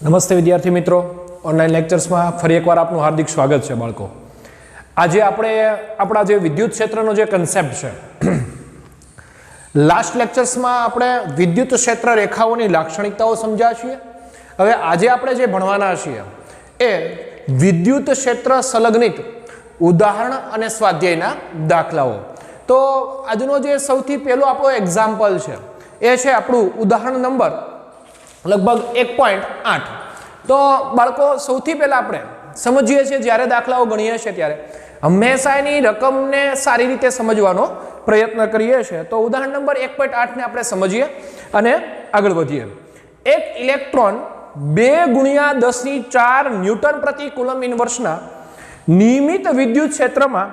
નમસ્તે વિદ્યાર્થી મિત્રો, ઓનલાઈન લેક્ચર્સમાં ફરી એકવાર આપનું હાર્દિક સ્વાગત છે બાળકો. આજે આપણે આપણા જે વિદ્યુત ક્ષેત્રનો જે કન્સેપ્ટ છે, લાસ્ટ લેક્ચર્સમાં આપણે વિદ્યુત ક્ષેત્ર રેખાઓની લાક્ષણિકતાઓ સમજ્યા છીએ. હવે આજે આપણે જે ભણવાના છીએ એ વિદ્યુત ક્ષેત્ર સંલગ્નિત ઉદાહરણ અને સ્વાધ્યાયના દાખલાઓ. તો આજનો જે સૌથી પહેલો આપણો એક્ઝામ્પલ છે એ છે આપણું ઉદાહરણ નંબર લગભગ 1.8. તો બાળકો સૌથી પહેલા આપણે સમજીએ છીએ જ્યારે દાખલાઓ ગણીએ છીએ ત્યારે હંમેશા એની રકમને સારી રીતે સમજવાનો પ્રયત્ન કરીએ છીએ. તો ઉદાહરણ નંબર 1.8 ને આપણે સમજીએ અને આગળ વધીએ. એક ઇલેક્ટ્રોન 2 × 10⁴ ન્યૂટન પ્રતિ કુલમ ઇન્વર્સના નિયમિત વિદ્યુત ક્ષેત્રમાં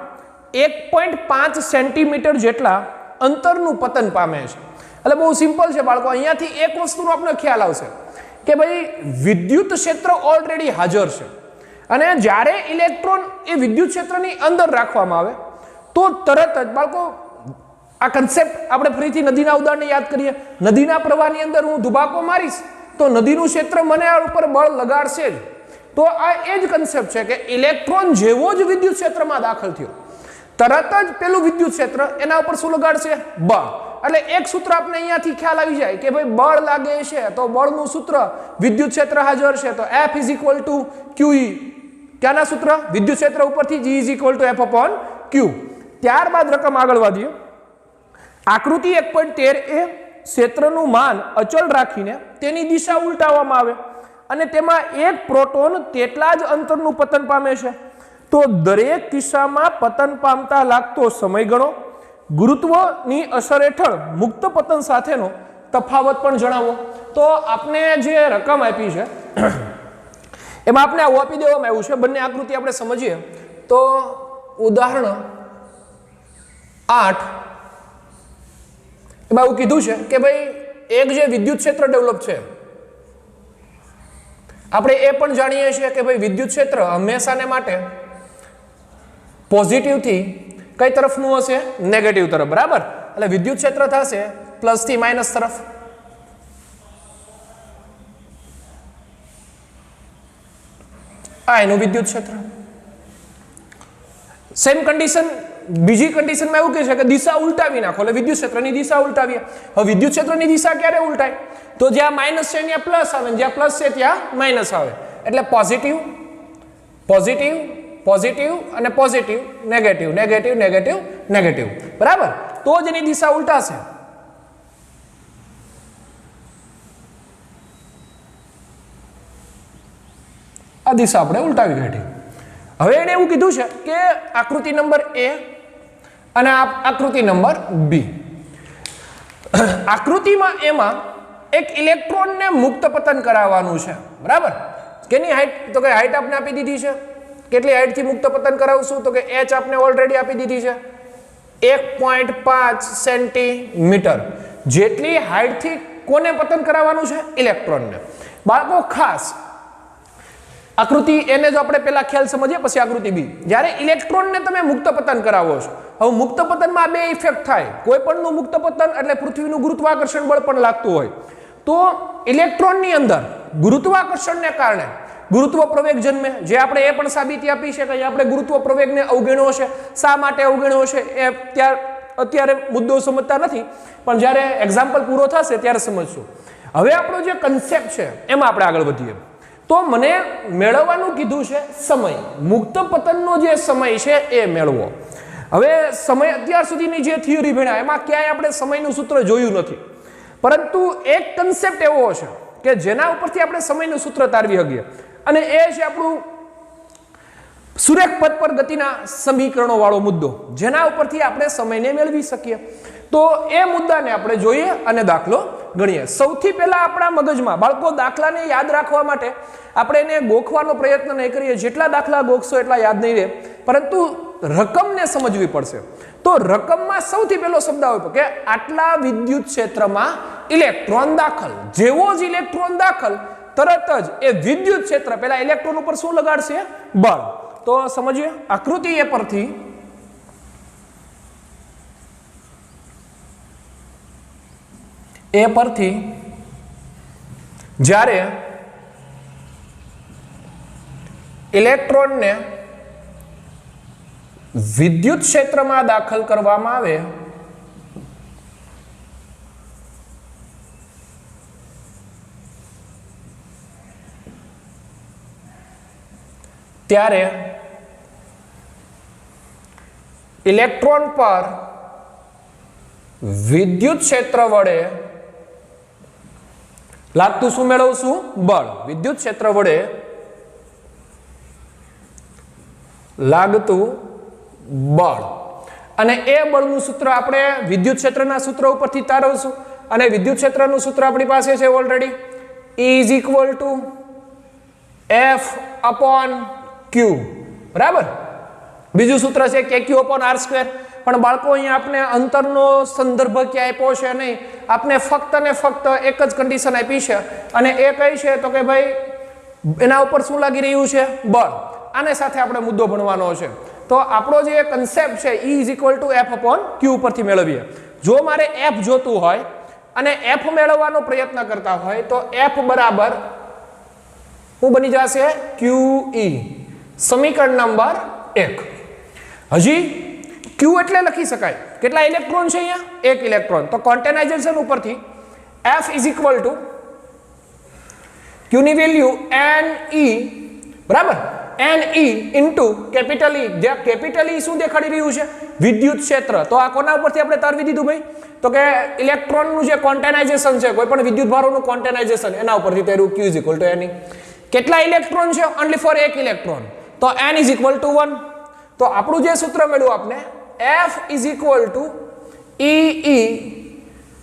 1.5 સેન્ટીમીટર જેટલા અંતરનું પતન પામે છે. એટલે બહુ સિમ્પલ છે બાળકો. અહીંયાથી એક વસ્તુનો આપણને ખ્યાલ આવશે કે ભાઈ વિદ્યુત ક્ષેત્ર ઓલરેડી હાજર છે અને જ્યારે ઇલેક્ટ્રોન એ વિદ્યુત ક્ષેત્રની અંદર રાખવામાં આવે તો તરત જ બાળકો આ કન્સેપ્ટ આપણે ફરીથી નદીના ઉદાહરણને યાદ કરીએ. નદીના પ્રવાહની અંદર હું ધુબાકો મારીશ તો નદીનું ક્ષેત્ર મને આ ઉપર બળ લગાડશે જ. તો આ એ જ કન્સેપ્ટ છે કે ઇલેક્ટ્રોન જેવો જ વિદ્યુત ક્ષેત્રમાં દાખલ થયો તરત જ પેલું વિદ્યુત ક્ષેત્ર એના ઉપર શું લગાડશે? બળ. એટલે એક સૂત્ર આપણે અહીંયાથી ખ્યાલ આવી જાય કે ભાઈ બળ લાગે છે તો બળનું સૂત્ર વિદ્યુત ક્ષેત્ર હાજર છે તો F = QE. ક્યાંના સૂત્ર? વિદ્યુત ક્ષેત્ર ઉપરથી G = F/Q. ત્યારબાદ રકમ આગળ વધીએ. આકૃતિ 1.13 એ ક્ષેત્રનું માન અચળ રાખીને તેની દિશા ઉલટાવવામાં આવે અને તેમાં એક પ્રોટોન તેટલા જ અંતરનું પતન પામે છે. તો દરેક કિસ્સામાં પતન પામતા લાગતો સમય ગણો. ગુરુત્વની અસર હેઠળ મુક્ત પતન સાથેનો તફાવત પણ જણાવો. તો આપણે જે રકમ આપી છે એમાં આપણે આવું આપી દેવામાં આવ્યું છે. બંને આકૃતિ આપણે સમજીએ તો ઉદાહરણ 8 એમાં એવું કીધું છે કે ભાઈ એક જે વિદ્યુત ક્ષેત્ર ડેવલપ છે, આપણે એ પણ જાણીએ છીએ કે ભાઈ વિદ્યુત ક્ષેત્ર હંમેશાને માટે પોઝિટિવ થી કઈ તરફનું હશે? નેગેટિવ તરફ. બરાબર. એટલે વિદ્યુત ક્ષેત્ર થશે પ્લસ થી માઇનસ તરફ. આ એનું વિદ્યુત ક્ષેત્ર. સેમ કન્ડિશન બીજી કન્ડિશનમાં એવું કહે છે કે દિશા ઉલટાવી નાખો. એટલે વિદ્યુત ક્ષેત્રની દિશા ઉલટાવીએ. હવે વિદ્યુત ક્ષેત્રની દિશા ક્યારે ઉલટાય? તો જ્યાં માઇનસ છે ત્યાં પ્લસ આવે, જ્યાં પ્લસ છે ત્યાં માઇનસ આવે. એટલે પોઝિટિવ પોઝિટિવ પોઝિટિવ અને positive, negative negative negative negative. બરાબર. તો જ એની દિશા ઉલટાશે. આ દિશા આપણે ઉલટાવી કાઢી. હવે એને એવું કીધું છે કે આકૃતિ નંબર A અને આકૃતિ નંબર B. આકૃતિમાં એમાં એક ઇલેક્ટ્રોનને મુક્ત પતન કરાવવાનું છે. બરાબર. કેની હાઈટ? તો કે હાઈટ આપણે આપી દીધી છે. કેટલી હાઈટ થી મુક્ત પતન કરાવશું? તો કે h આપણે ઓલરેડી આપી દીધી છે 1.5 સેન્ટીમીટર જેટલી હાઈટ થી કોને પતન કરાવવાનું છે? ઇલેક્ટ્રોનને. બાળકો ખાસ આકૃતિ એને જો આપણે પહેલા ખ્યાલ સમજીએ પછી આકૃતિ B. જ્યારે ઇલેક્ટ્રોનને તમે મુક્ત પતન કરાવો છો, હવે મુક્ત પતનમાં બે ઇફેક્ટ થાય. કોઈ પણનું મુક્ત પતન એટલે પૃથ્વીનું ગુરુત્વાકર્ષણ બળ પણ લાગતું હોય તો ઇલેક્ટ્રોનની અંદર ગુરુત્વાકર્ષણને કારણે ગુરુત્વ પ્રવેગ જન્મે. જે આપણે એ પણ સાબિતી આપી છે કે આપણે ગુરુત્વ પ્રવેગને અવગણ્યો છે. શા માટે અવગણ્યો છે એ અત્યારે મુદ્દો સમજતા નથી, પણ જ્યારે એક્ઝામ્પલ પૂરો થશે ત્યારે સમજશું. હવે આપણો જે કન્સેપ્ટ છે એમાં આપણે આગળ વધીએ. તો મને મેળવવાનું કીધું છે સમય. મુક્ત પતનનો જે સમય છે એ મેળવો. હવે સમય અત્યાર સુધીની જે થિયરી ભણ્યા એમાં ક્યાંય આપણે સમયનું સૂત્ર જોયું નથી, પરંતુ એક કન્સેપ્ટ એવો છે કે જેના ઉપરથી આપણે સમયનું સૂત્ર તારવી શકીએ અને એ છે આપણું સુરેખ પદ પર ગતિના સમીકરણો વાળો મુદ્દો, જેના ઉપરથી આપણે સમયને મેળવી શકીએ. તો એ મુદ્દાને આપણે જોઈએ અને દાખલો ગણીએ. સૌથી પહેલા આપણા મગજમાં બાળકો દાખલાને યાદ રાખવા માટે આપણે એને ગોખવાનો પ્રયત્ન નહીં કરીએ. જેટલા દાખલા ગોખશો એટલા યાદ નહીં રહે, પરંતુ રકમને સમજવી પડશે. તો રકમમાં સૌથી પહેલો શબ્દ આવે કે આટલા વિદ્યુત ક્ષેત્રમાં ઇલેક્ટ્રોન દાખલ. જેવો જ ઇલેક્ટ્રોન દાખલ તરત જ એ વિદ્યુત ક્ષેત્ર પહેલા ઇલેક્ટ્રોન ઉપર શું લગાડશે? બળ. તો સમજીએ આકૃતિ એ પરથી જ્યારે ઇલેક્ટ્રોનને વિદ્યુત ક્ષેત્રમાં દાખલ કરવામાં આવે ત્યારે ઇલેક્ટ્રોન પર વિદ્યુત ક્ષેત્ર વડે લાગતું શું મેળવશું? બળ. વિદ્યુત ક્ષેત્ર વડે લાગતું બળ. અને એ બળનું સૂત્ર આપણે વિદ્યુત ક્ષેત્રના સૂત્ર ઉપરથી તારવશું. અને વિદ્યુત ક્ષેત્રનું સૂત્ર આપણી પાસે છે already. E = F upon Q. બરાબર. બીજું સૂત્ર છે કે Q upon R². પણ બાળકો અહીંયા આપણે અંતરનો સંદર્ભ ક્યાં આપ્યો છે નહીં. આપણે ફક્ત ને ફક્ત એક જ કન્ડિશન આપી છે અને એ કઈ છે તો કે ભાઈ એના ઉપર શું લાગી રહ્યું છે? બળ. આને સાથે આપણે મુદ્દો ભણવાનો છે. તો આપણો જે કન્સેપ્ટ છે E = F upon Q ઉપરથી મેળવીએ. જો મારે F જોતું હોય અને F મેળવવાનો પ્રયત્ન કરતા હોય તો F બરાબર શું બની જશે? QE. સમીકરણ નંબર 1. હજી Q એટલે લખી શકાય કેટલા ઇલેક્ટ્રોન છે અહીંયા? એક ઇલેક્ટ્રોન. તો ક્વોન્ટાઇઝેશન ઉપરથી F = Q ની વેલ્યુ Ne, બરાબર, Ne ઇન્ટુ કેપિટલ E. જે કેપિટલ E શું દેખાડી રહ્યું છે? વિદ્યુત ક્ષેત્ર. તો આ કોના ઉપરથી આપણે તારવી દીધું ભાઈ? તો કે ઇલેક્ટ્રોનનું જે ક્વોન્ટાઇઝેશન છે, કોઈ પણ વિદ્યુત ભારોનું ક્વોન્ટાઇઝેશન, એના ઉપરથી તાર્યું Q = Ne. કેટલા ઇલેક્ટ્રોન છે? ઓન્લી ફોર એક ઇલેક્ટ્રોન. તો N = 1. તો આપણું જે સૂત્ર મળ્યું આપને F = EE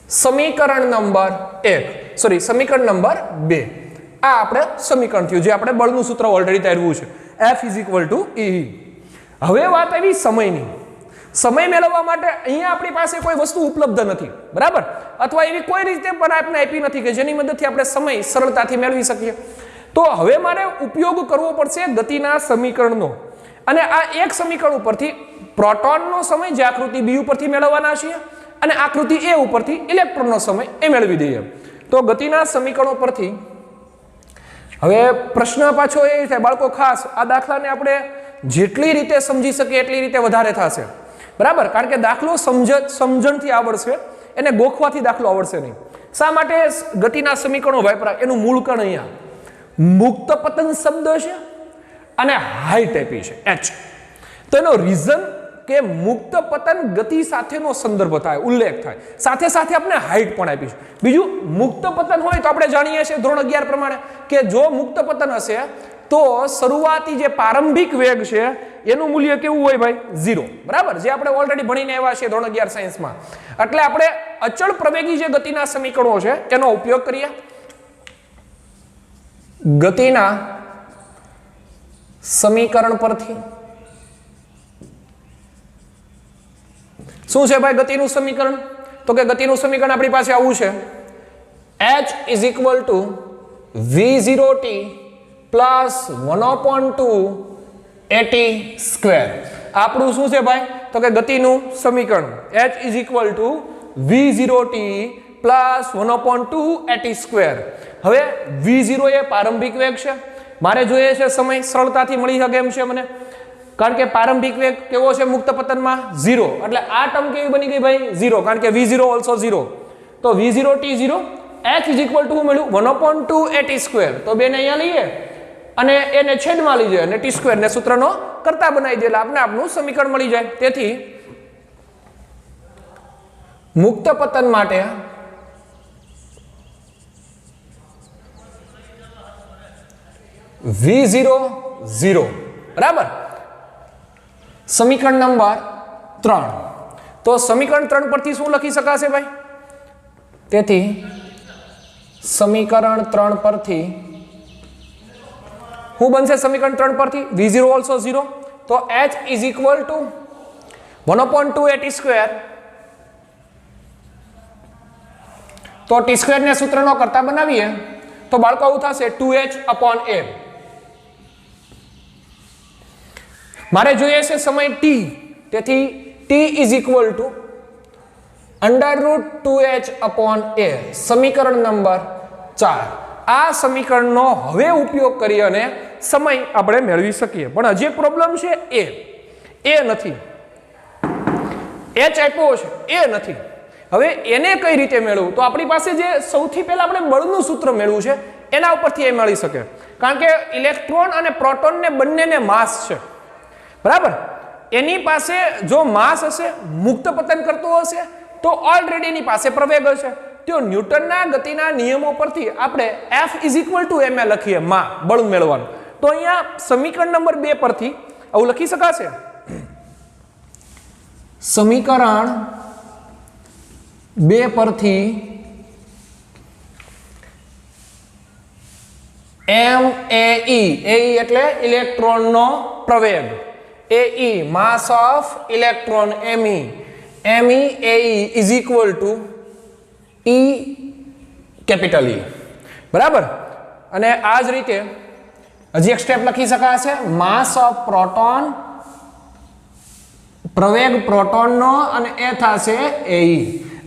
સમીકરણ નંબર 1, સોરી સમીકરણ નંબર 2. આ આપણે સમીકરણ થયું જે આપણે બળનું સૂત્ર ઓલરેડી તાર્યું છે. F = EE. હવે વાત આવી સમયની. સમય મેળવવા માટે અહીંયા આપણી પાસે કોઈ વસ્તુ ઉપલબ્ધ નથી, બરાબર, અથવા એવી કોઈ રીતે પણ આપણે આપી નથી કે જેની મદદથી આપણે સમય સરળતાથી મેળવી શકીએ. તો હવે મારે ઉપયોગ કરવો પડશે ગતિના સમીકરણનો. અને આ એક સમીકરણ ઉપરથી પ્રોટોનનો સમય જે આકૃતિ B ઉપરથી મેળવવાના છીએ અને આકૃતિ A ઉપરથી ઇલેક્ટ્રોનનો સમય એ મેળવી દઈએ. તો ગતિના સમીકરણો પરથી હવે પ્રશ્ન પાછો એ થાય બાળકો, ખાસ આ દાખલાને આપણે જેટલી રીતે સમજી શકીએ એટલી રીતે વધારે થશે, બરાબર, કારણ કે દાખલો સમજણથી આવડશે, એને ગોખવાથી દાખલો આવડશે નહીં. શા માટે ગતિના સમીકરણો વાપરા? એનું મૂળ કણ અહીંયા મુક્ત પતન શબ્દ છે અને હાઈટ આપી છે h. તો એનો રીઝન કે મુક્ત પતન ગતિ સાથેનો સંદર્ભ થાય, ઉલ્લેખ થાય, સાથે સાથે આપણે હાઈટ પણ આપી છે. બીજું, મુક્ત પતન હોય તો આપણે જાણીએ છીએ ધોરણ 11 પ્રમાણે કે જો મુક્ત પતન હશે તો શરૂઆતી જે પ્રારંભિક વેગ છે એનું મૂલ્ય કેવું હોય ભાઈ? 0, બરાબર, જે આપણે ઓલરેડી ભણીને આવ્યા છીએ ધોરણ 11 સાયન્સમાં. એટલે આપણે અચળ પ્રવેગી જે ગતિના સમીકરણો છે એનો ઉપયોગ કરીએ. ગતિના સમીકરણ પરથી શું છે ભાઈ ગતિનું સમીકરણ? તો કે ગતિનું સમીકરણ આપણી પાસે આવું છે, H = V0t + 1/2 AT². આપણું શું છે ભાઈ? તો કે ગતિનું સમીકરણ H = V0t + 1/2 AT². હવે V0 એ પ્રારંભિક વેગ છે, મારે જોઈએ છે સમય સરળતાથી મળી શકે એમ છે મને, કારણ કે પ્રારંભિક વેગ કેવો છે મુક્ત પતનમાં? 0. એટલે આ ટર્મ કેવી બની ગઈ ભાઈ? 0, કારણ કે V0 also 0. તો V0t 0. H = શું મળ્યું? 1/2 AT². તો બેને અહીંયા લઈએ અને એને છેદમાં લઈ જાય અને t² ને સૂત્રનો કરતા બનાવી દે એટલે આપણે આપણું સમીકરણ મળી જાય. તેથી મુક્ત પતન માટે V0 0, બરાબર. સમીકરણ નંબર 3. તો સમીકરણ 3 પરથી શું લખી શકાશે ભાઈ? તેથી સમીકરણ 3 પરથી શું બનશે? સમીકરણ 3 પરથી V0 also 0. તો H = 1/2 AT². તો t² ને સૂત્રનો કરતા બનાવીએ તો બાળકો આવું થશે 2H/A. મારે જોઈએ છે સમય t, તેથી t = √2H/A. સમીકરણ નંબર 4. આ સમીકરણનો હવે ઉપયોગ કરી અને સમય આપણે મેળવી શકીએ. પણ હજી એક પ્રોબ્લેમ છે, એ નથી, H આપ્યો છે, એ નથી. હવે એને કઈ રીતે મેળવવું? તો આપણી પાસે જે સૌથી પહેલા આપણે બળનું સૂત્ર મેળવ્યું છે એના ઉપરથી એ મળી શકે. કારણ કે ઇલેક્ટ્રોન અને પ્રોટોન ને બંનેને માસ છે, બરાબર. એની પાસે જો માસ હશે, મુક્ત પતન કરતો હશે, તો ઓલરેડી એની પાસે પ્રવેગ હશે. તો ન્યૂટનના ગતિના નિયમો પરથી આપણે F = ma લખીએ, બળ મેળવવાનું. તો અહીંયા સમીકરણ નંબર 2 પરથી આવું લખી શકાશે. સમીકરણ 2 પરથી MAE એટલે ઇલેક્ટ્રોનનો પ્રવેગ, AE mass of electron, ME AE = E capital E, બરાબર. અને આ જ રીતે હજી એક સ્ટેપ લખી શકાશે, માસ ઓફ પ્રોટોન, પ્રવેગ પ્રોટોનનો, અને એ થશે AE.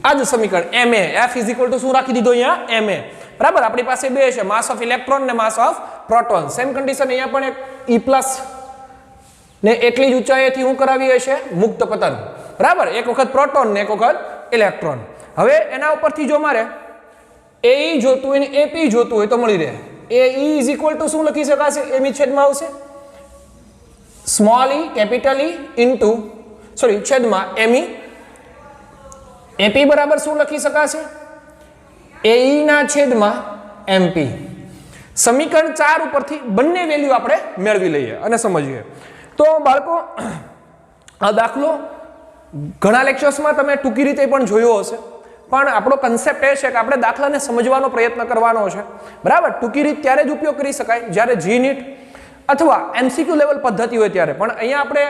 આ જ સમીકરણ Ma, F = શું રાખી દીધો અહીંયા? Ma, બરાબર. આપણી પાસે બે છે, માસ ઓફ ઇલેક્ટ્રોન ને mass of proton. Same condition અહીંયા પણ એક E+ ને એટલી જ ઊંચાઈથી હું કરાવી હશે મુક્ત પતન, બરાબર. એક વખત પ્રોટોન ને એક વખત ઇલેક્ટ્રોન. હવે એના ઉપરથી જો મારે AE જોતું હોય ને AP જોતું હોય તો મળી રહે. AE = શું લખી શકાશે? M છેદમાં આવશે small e capital E into છેદમાં ME. AP બરાબર શું લખી શકાશે? AE ના છેદમાં MP. સમીકરણ 4 ઉપરથી બંને વેલ્યુ આપણે મેળવી લઈએ અને સમજીએ. તો બાળકો, આ દાખલો ઘણા લેક્ચર્સમાં તમે ટૂંકી રીતે પણ જોયો હશે, પણ આપણો કન્સેપ્ટ એ છે કે આપણે દાખલાને સમજવાનો પ્રયત્ન કરવાનો છે, બરાબર. ટૂંકી રીત ત્યારે જ ઉપયોગ કરી શકાય જ્યારે GNET અથવા MCQ લેવલ પદ્ધતિ હોય ત્યારે. પણ અહીંયા આપણે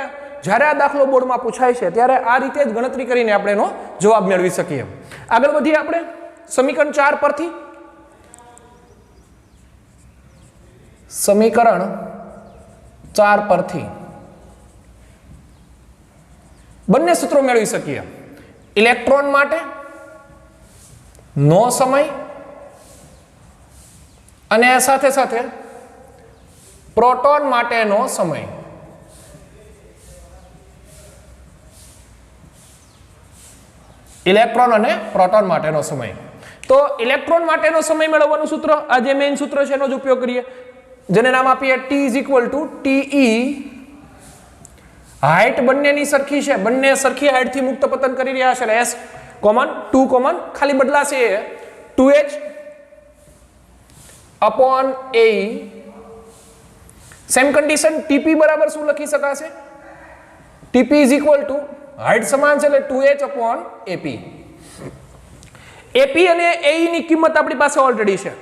જ્યારે આ દાખલો બોર્ડમાં પૂછાય છે ત્યારે આ રીતે જ ગણતરી કરીને આપણે એનો જવાબ મેળવી શકીએ. આગળ વધીએ આપણે સમીકરણ 4 પરથી. સમીકરણ 4 પરથી બંને સૂત્રો મેળવી શકીએ. ઇલેક્ટ્રોન માટે નો સમય અને સાથે સાથે પ્રોટોન માટેનો સમય. ઇલેક્ટ્રોન અને પ્રોટોન માટેનો સમય. તો ઇલેક્ટ્રોન માટેનો સમય મેળવવાનું સૂત્ર, આ જે મેઇન સૂત્ર છે એનો જ ઉપયોગ કરીએ, જેને નામ આપીએ T = TE. હાઈટ બંનેની સરખી છે, બંને સરખી હાઈટથી મુક્ત પતન કરી રહ્યા છે. S કોમન, 2 કોમન, ખાલી બદલાશે 2H upon AE. Same condition TP બરાબર શું લખી શકાશે? TP = હાઈટ સમાન છે એટલે 2H upon AP. AP અને AE ની કિંમત આપણી પાસે ઓલરેડી છે,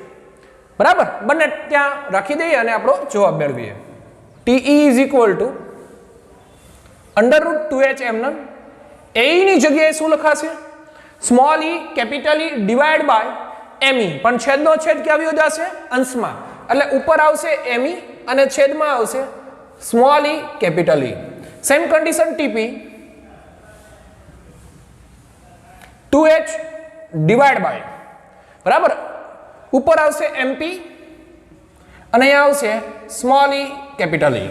બરાબર. બંને ત્યાં રાખી દઈએ અને આપણો જવાબ મેળવીએ. TE = √2H એમનમ. AE ની જગ્યાએ શું લખાશે? Small e capital E divide by ME. પણ છેદનો છેદ ક્યાં આવ્યો જશે? અંશમાં. એટલે ઉપર આવશે ME અને છેદમાં આવશે small e capital E. Same condition TP 2H divide by, બરાબર. ઉપર આવશે MP અને અહીંયા આવશે સ્મોલ e કેપિટલ E.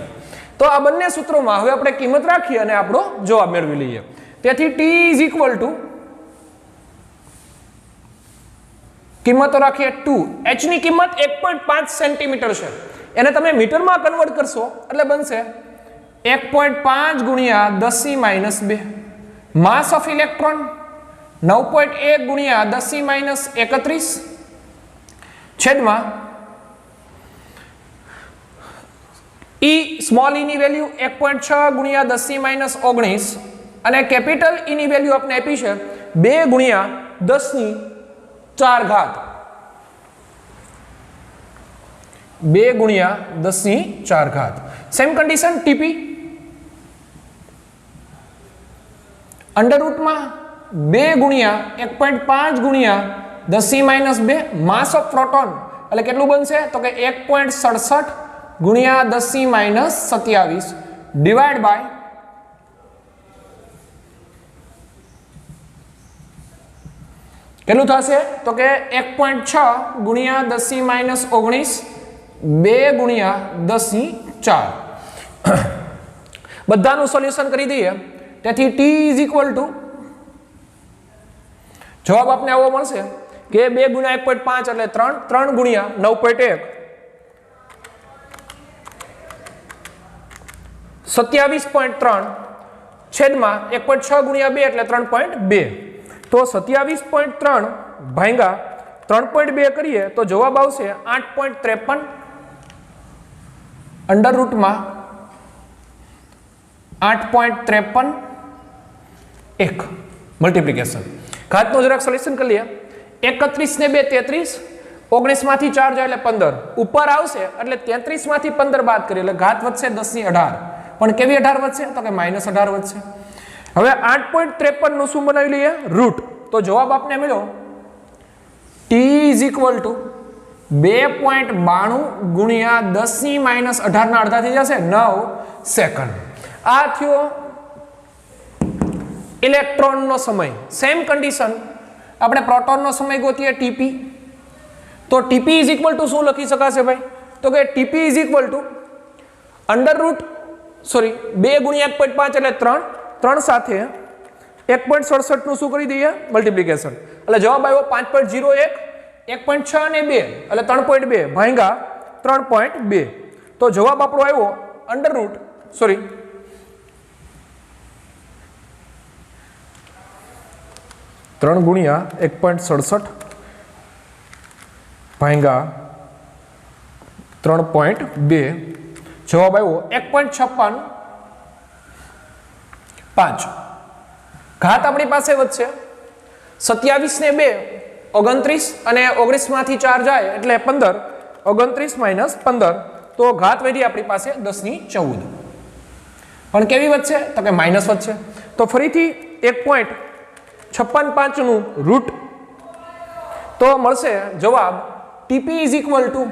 તો આ બંને સૂત્રોમાં હવે આપણે કિંમત રાખી અને આપણો જવાબ મેળવી લઈએ. તેથી T = કિંમતો રાખીએ 2. H ની કિંમત 1.5 સેન્ટીમીટર છે. એને તમે મીટરમાં કન્વર્ટ કરશો એટલે બનશે 1.5 × 10⁻². માસ ઓફ ઇલેક્ટ્રોન 9.1 × 10⁻31 છેદમાં E સ્મોલ e ની વેલ્યુ 1.6 × 10⁻19 અને કેપિટલ E ની વેલ્યુ આપણે આપી છે 2 × 10⁴. 2 × 10⁴. સેમ કન્ડિશન TP અંડરરૂટમાં 2 × 1.5 × 10⁻². માસ ઓફ પ્રોટોન એટલે કેટલું બનશે? તો કે 1.67 × 10⁻27 ડિવાઈડ બાય કેટલું થશે? તો કે 1.6 × 10⁻19 2 ગુણ્યા 10⁴ બધાનું સોલ્યુશન કરી દઈએ તેથી t ઇઝ ઇક્વલ ટુ જવાબ આપને આવો મળશે કે 2 ગુણ્યા 1.5 એટલે 3 3 ગુણ્યા 9.1 27.3 છેદમાં 1.6 ગુણ્યા 2 એટલે 3.2 તો 27.3 ભાગ્યા 3.2 કરીએ તો જવાબ આવશે 8.53 અંડર રૂટમાં 8.53 1 મલ્ટીપ્લિકેશન ઘાતનું જરાક સોલ્યુશન કરી લઈએ 31 ને 2 33 19 માંથી 4 જાય એટલે 15 ઉપર આવશે એટલે 33 માંથી 15 બાદ કરીએ એટલે ઘાત વધશે 10⁸ પણ કેવી 18 વધશે તો કે -18 વધશે હવે 8.53 નું શું બનાવી લઈએ રૂટ તો જવાબ આપને મળ્યો t ઇઝ ઇક્વલ ટુ 2.92 ગુણ્યા 10⁻18 ના અડધા થઈ જશે 9 સેકન્ડ આ થયો ઇલેક્ટ્રોન નો સમય સેમ કન્ડિશન આપણે પ્રોટોન નો સમય ગોતીએ tp તો tp ઇઝ ઇક્વલ ટુ શું લખી શકાશે ભાઈ તો કે tp is equal to under route 2 ગુણ્યા 1.5 એટલે 3 3 સાથે 1.67 નું શું કરી દઈએ મલ્ટીપ્લિકેશન એટલે જવાબ આવ્યો 5.01 1.6 અને 2 એટલે 3.2 ભાગ્યા 3.2 તો જવાબ આપણો આવ્યો અંડર રૂટ 3 ગુણ્યા 1.67 ભાગ્યા 3.2 જવાબ આવ્યો 1.56 ઘાત આપણી પાસે વધશે 27 ને 2 29 અને 19 માંથી 4 જાય એટલે 15 29 - 15 તો ઘાત વધી આપણી પાસે 10⁴ પણ કેવી વધશે તો કે માઇનસ વધશે તો ફરીથી 1.565 નું રૂટ તો મળશે જવાબ tp ઇઝ ઇક્વલ ટુ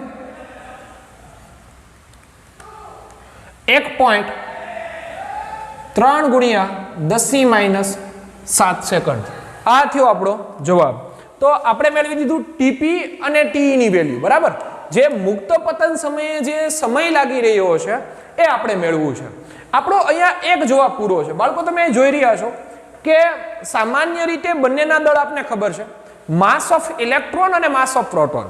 1.3 ગુણ્યા 10⁻7 સેકન્ડ આ થયો આપણો જવાબ તો આપણે મેળવી દીધું tp અને t ની વેલ્યુ બરાબર જે મુક્ત પતન સમયે જે સમય લાગી રહ્યો છે એ આપણે મેળવવું છે આપણો અહીંયા એક જવાબ પૂરો છે બાળકો તમે જોઈ રહ્યા છો કે સામાન્ય રીતે બંનેના દળ આપને ખબર છે માસ ઓફ ઇલેક્ટ્રોન અને માસ ઓફ પ્રોટોન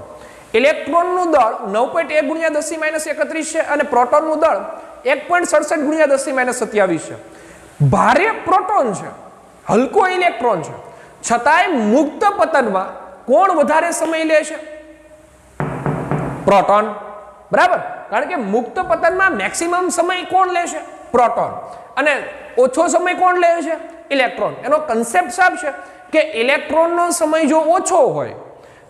ઇલેક્ટ્રોનનું દળ 9.1 ગુણ્યા 10⁻31 છે અને પ્રોટોનનું દળ 1.67 ગુણ્યા 10⁻27 છે ભારે પ્રોટોન છે હલકો ઇલેક્ટ્રોન છે છતાંય મુક્ત પતનમાં કોણ વધારે સમય લે છે પ્રોટોન બરાબર કારણ કે મુક્ત પતનમાં મેક્સિમમ સમય કોણ લે છે પ્રોટોન અને ઓછો સમય કોણ લે છે ઇલેક્ટ્રોન એનો કન્સેપ્ટ સાફ છે કે ઇલેક્ટ્રોનનો સમય જો ઓછો હોય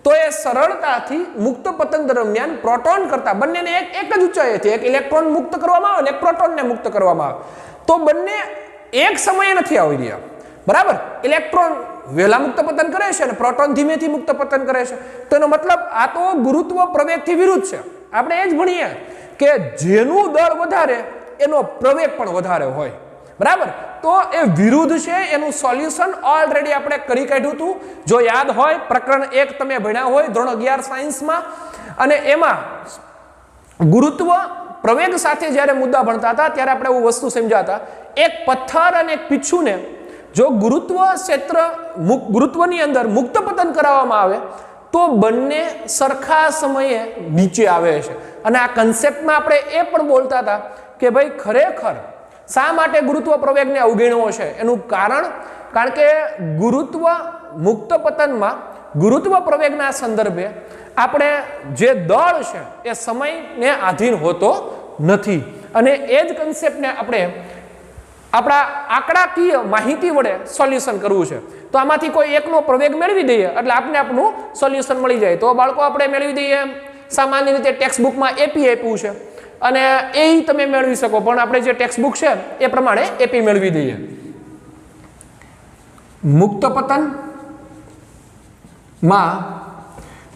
તો એ સરળતાથી મુક્ત પતન દરમિયાન પ્રોટોન કરતા બંનેને એક જ ઊંચાઈથી એક ઇલેક્ટ્રોન મુક્ત કરવામાં આવે અને એક પ્રોટોનને મુક્ત કરવામાં આવે તો બંને એક સમયે નથી આવી રહ્યા બરાબર ઇલેક્ટ્રોન વહેલા મુક્ત પતન કરે છે અને પ્રોટોન ધીમેથી મુક્ત પતન કરે છે તો એનો મતલબ આ તો ગુરુત્વ પ્રવેગથી વિરુદ્ધ છે આપણે એ જ ભણીએ કે જેનું દળ વધારે એનો પ્રવેગ પણ વધારે હોય બરાબર તો એ વિરુદ્ધ છે એનું સોલ્યુશન ઓલરેડી આપણે કરી કાઢ્યું હતું જો યાદ હોય પ્રકરણ 1 તમે ભણ્યા હોય ધોરણ 11 સાયન્સમાં અને એમાં ગુરુત્વ પ્રવેગ સાથે જ્યારે મુદ્દા ભણતા હતા ત્યારે આપણે એવું વસ્તુ સમજ્યા હતા એક પથ્થર અને એક પીછુને જો ગુરુત્વ ક્ષેત્ર ગુરુત્વની અંદર મુક્ત પતન કરાવવામાં આવે તો બંને સરખા સમયે નીચે આવે છે અને આ કન્સેપ્ટમાં આપણે એ પણ બોલતા હતા કે ભાઈ ખરેખર શા માટે ગુરુત્વ પ્રવેગને અવગણ્યો છે એનું કારણ કે ગુરુત્વ મુક્ત પતનમાં ગુરુત્વ પ્રવેગના સંદર્ભે આપણે જે દળ છે એ સમયને આધીન હોતો નથી અને એ જ કન્સેપ્ટને આપણે આપણા આંકડાકીય માહિતી વડે સોલ્યુશન કરવું છે તો આમાંથી કોઈ એકનો પ્રવેગ મેળવી દઈએ એટલે આપણે આપણું સોલ્યુશન મળી જાય તો બાળકો આપણે મેળવી દઈએ સામાન્ય રીતે ટેક્સ્ટ બુકમાં એપી આપ્યું છે અને એ તમે મેળવી શકો પણ આપણે જે ટેક્સ્ટ બુક છે એ પ્રમાણે એપી મેળવી દઈએ મુક્ત પતન માં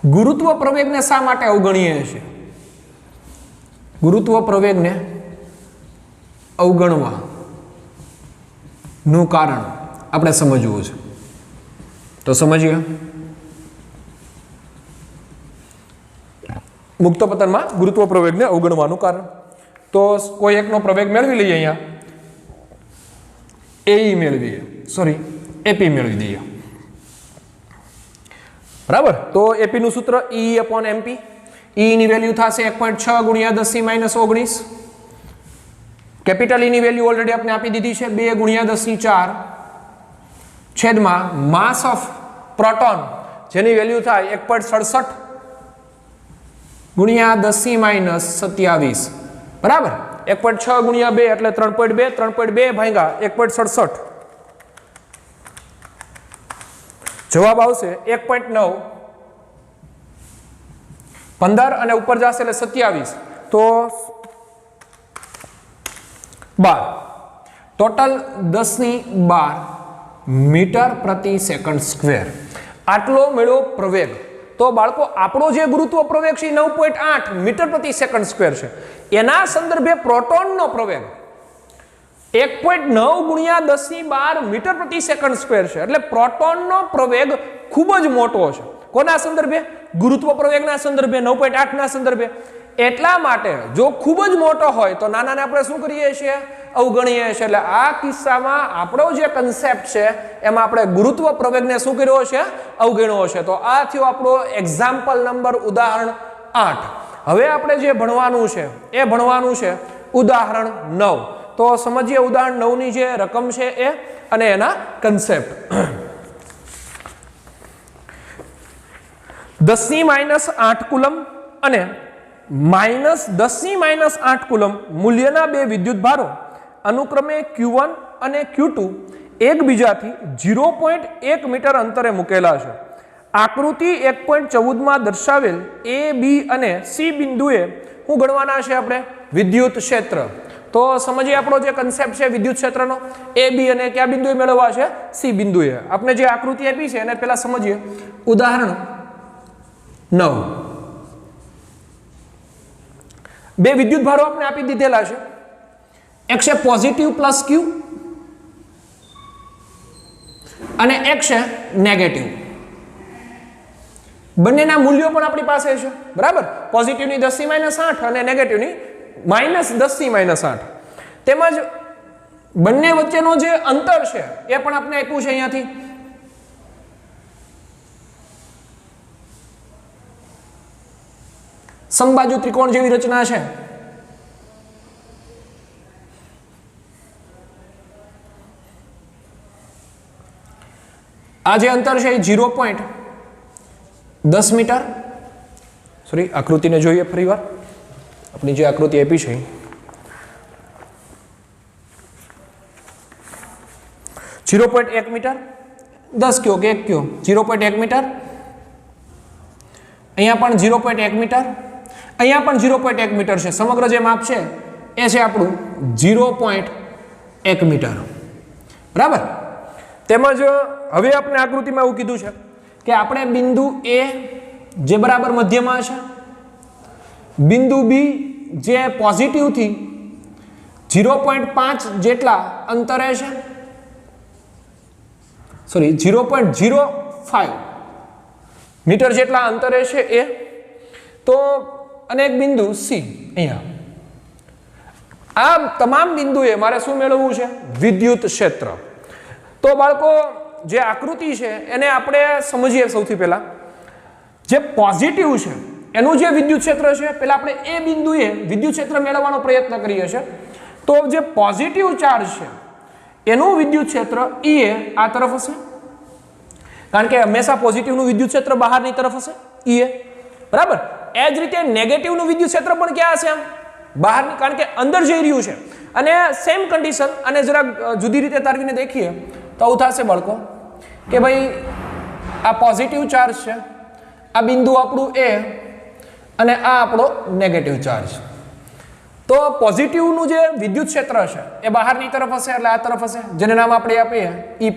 ગુરુત્વ પ્રવેગને શા માટે અવગણીએ છીએ ગુરુત્વ પ્રવેગને અવગણવા નું કારણ આપણે સમજવું છે તો સમજીએ મુક્ત પતનમાં ગુરુત્વ પ્રવેગને અવગણવાનું કારણ. તો કોઈ એકનો પ્રવેગ મેળવી લઈએ, અહીંયા એઈ મેળવીએ, સોરી એપી મેળવી દઈએ, બરાબર. તો એપી નું સૂત્ર E/MP. E ની વેલ્યુ થશે 1.6 ગુણ્યા 10⁻19. કેપિટલ E ની વેલ્યુ ઓલરેડી આપણે આપી દીધી છે 2 ગુણ્યા 10⁴ છેદમાં માસ ઓફ પ્રોટોન જેની વેલ્યુ થાય 1.67 ગુણ્યા 10⁻27, બરાબર. 1.6 ગુણ્યા 2 એટલે 3.2, 3.2 ભાગ્યા 1.67, જવાબ આવશે 1.9. 15 અને ઉપર જશે એટલે 27, તો 12, ટોટલ 10⁻12 મીટર પ્રતિ સેકન્ડ સ્ક્વેર. આટલો મેળો પ્રવેગ. તો બાળકો આપણો જે ગુરુત્વ પ્રવેગ છે 9.8 મીટર પ્રતિ સેકન્ડ સ્ક્વેર છે. એના સંદર્ભે પ્રોટોનનો પ્રવેગ 1.9 ગુણ્યા 10⁻12 મીટર પ્રતિ સેકન્ડ સ્ક્વેર છે. એટલે પ્રોટોનનો પ્રવેગ ખૂબ જ મોટો છે. કોના સંદર્ભે? ગુરુત્વ પ્રવેગના સંદર્ભે, 9.8 ના સંદર્ભે. એટલા માટે જો ખૂબ જ મોટો હોય તો નાનાને આપણે શું કરીએ છીએ? અવગણીએ છીએ. એટલે આ કિસ્સામાં આપણો જે કન્સેપ્ટ છે એમાં આપણે ગુરુત્વ પ્રવેગને શું કર્યો છે? અવગણ્યો છે. તો આ થયો આપણો એક્ઝામ્પલ નંબર ઉદાહરણ 8. હવે આપણે જે ભણવાનું છે એ ભણવાનું છે ઉદાહરણ 9. તો સમજીએ ઉદાહરણ 9 ની જે રકમ છે એ અને એના કન્સેપ્ટ. 10⁻8 કુલમ અને -10⁻8 કુલમ મૂલ્યના બે વિદ્યુત ભારો અનુક્રમે Q1 અને Q2 એકબીજાથી 0.1 મીટર અંતરે મૂકેલા છે. આકૃતિ 1.14 માં દર્શાવેલ A, B અને C બિંદુએ શું ગણવાના છે આપણે? વિદ્યુત ક્ષેત્ર. તો સમજીએ આપણો જે કન્સેપ્ટ છે વિદ્યુત ક્ષેત્રનો. A, B અને કયા બિંદુએ મેળવવા છે? C બિંદુએ. આપણે જે આકૃતિ આપી છે એને પહેલા સમજીએ. ઉદાહરણ 9. બે વિદ્યુત ભારો આપણે આપી દીધેલા છે. એક છે પોઝિટિવ પ્લસ Q અને એક છે નેગેટિવ. બંનેના મૂલ્યો પણ આપણી પાસે છે, બરાબર. પોઝિટિવની 10⁻8 અને નેગેટિવની -10⁻8. તેમજ બંને વચ્ચેનો જે અંતર છે એ પણ આપણે આપ્યું છે અહીંયાથી. સમબાજુ ત્રિકોણ જેવી રચના છે. આ જે અંતર છે એ 0.10 મીટર. સોરી, આકૃતિને જોઈએ ફરીવાર. આપણી જે આકૃતિ આપી છે 0.1 મીટર, 10 કયો કે 1 કયો, 0.1 મીટર. અહીંયા પણ 0.1 મીટર, અહીંયા પણ 0.1 મીટર છે. સમગ્ર જે માપ છે એ છે આપણું 0.1 મીટર, બરાબર. તેમજ હવે આપણે આકૃતિમાં એવું કીધું છે કે આપણે બિંદુ A જે બરાબર મધ્યમાં છે, બિંદુ B જે પોઝિટિવ થી 0.5 જેટલા અંતરે છે, સોરી 0.05 મીટર જેટલા અંતરે છે એ, તો અને એક બિંદુ C અહીંયા. આ તમામ બિંદુએ મારે શું મેળવવું છે? વિદ્યુત ક્ષેત્ર. તો બાળકો જે આકૃતિ છે એને આપણે સમજીએ. સૌથી પહેલા જે પોઝિટિવ છે એનું જે વિદ્યુત ક્ષેત્ર છે, પહેલા આપણે એ બિંદુએ વિદ્યુત ક્ષેત્ર મેળવવાનો પ્રયત્ન કરીએ છીએ. તો જે પોઝિટિવ ચાર્જ છે એનું વિદ્યુત ક્ષેત્ર E આ તરફ હશે, કારણ કે હંમેશા પોઝિટિવનું વિદ્યુત ક્ષેત્ર બહારની તરફ હશે, E, બરાબર. એ જ રીતે નેગેટિવનું વિદ્યુત ક્ષેત્ર પણ ક્યાં હશે? આમ બહારની, કારણ કે અંદર જઈ રહ્યું છે. અને સેમ કન્ડિશન અને જરા જુદી રીતે તારવીને દેખીએ તો આવું થશે બાળકો કે ભાઈ આ પોઝિટિવ ચાર્જ છે, આ બિંદુ આપણું A અને આ આપણો નેગેટિવ ચાર્જ. તો પોઝિટિવનું જે વિદ્યુત ક્ષેત્ર છે એ બહારની તરફ હશે, એટલે આ તરફ હશે, જેને નામ આપણે આપીએ E+.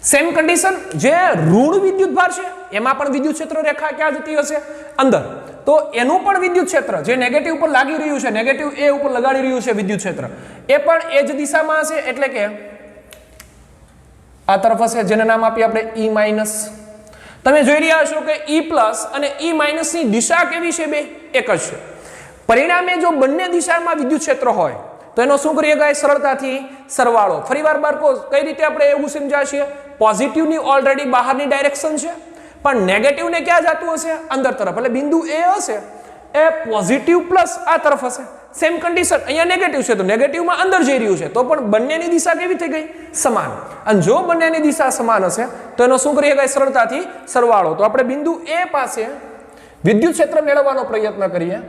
સેમ કન્ડિશન જે ઋણ વિદ્યુત ભાર છે એમાં પણ વિદ્યુત ક્ષેત્ર રેખા ક્યાં જતી હશે? અંદર. તો એનું પણ વિદ્યુત ક્ષેત્ર જે નેગેટિવ પર લાગી રહ્યું છે, નેગેટિવ A ઉપર લગાડી રહ્યું છે વિદ્યુત ક્ષેત્ર, એ પણ એ જ દિશામાં હશે, એટલે કે આ તરફ હશે, જેને નામ આપીએ આપણે E-. તમે જોઈ રહ્યા છો કે E પ્લસ અને E માઇનસ ની દિશા કેવી છે? બે એક જ છે. પરિણામે જો બંને દિશામાં વિદ્યુત ક્ષેત્ર હોય તો એનો શું કરીએ ગાય? સરળતાથી સરવાળો. ફરીવાર બાળકો કઈ રીતે આપણે એવું સમજાશે? પોઝિટિવ ની ઓલરેડી બહારની ડાયરેક્શન છે, પણ નેગેટિવ ને ક્યાં જતું હશે? અંદર તરફ. એટલે બિંદુ એ હશે એ પોઝિટિવ પ્લસ આ તરફ હશે. સેમ કન્ડિશન અહીંયા નેગેટિવ છે તો નેગેટિવમાં અંદર જઈ રહ્યું છે, તો પણ બંનેની દિશા કેવી થઈ ગઈ? સમાન. અને જો બંનેની દિશા સમાન હશે તો એનો શું કરીએ ગાય? સરળતાથી સરવાળો. તો આપણે બિંદુ એ પાસે વિદ્યુત ક્ષેત્ર મેળવવાનો પ્રયત્ન કરીએ.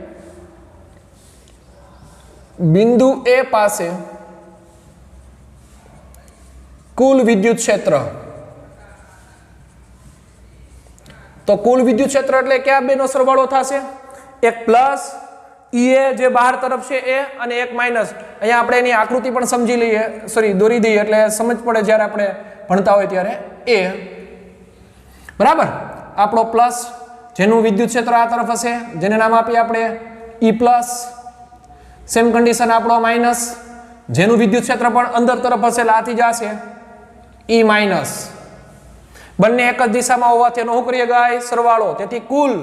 બિંદુ એ પાસે કુલ વિદ્યુત ક્ષેત્ર. તો કુલ વિદ્યુત ક્ષેત્ર એટલે કયા બેનો સરવાળો થશે? એક પ્લસ E જે બહાર તરફ છે એ, અને એક માઇનસ. અહીંયા આપણે એની આકૃતિ પણ સમજી લઈએ, દોરી દઈએ એટલે સમજ પડે જ્યારે આપણે ભણતા હોય ત્યારે. એ બરાબર આપણો પ્લસ જેનું વિદ્યુત ક્ષેત્ર આ તરફ હશે, જેને નામ આપીએ આપણે E પ્લસ. સેમ કન્ડિશન આપણો માઇનસ જેનું વિદ્યુત ક્ષેત્ર પણ અંદર તરફ હશે એટલે આથી જશે E માઇનસ. બંને એક જ દિશામાં હોવાથી એનો શું કરીએ ગાય? સરવાળો. તેથી કુલ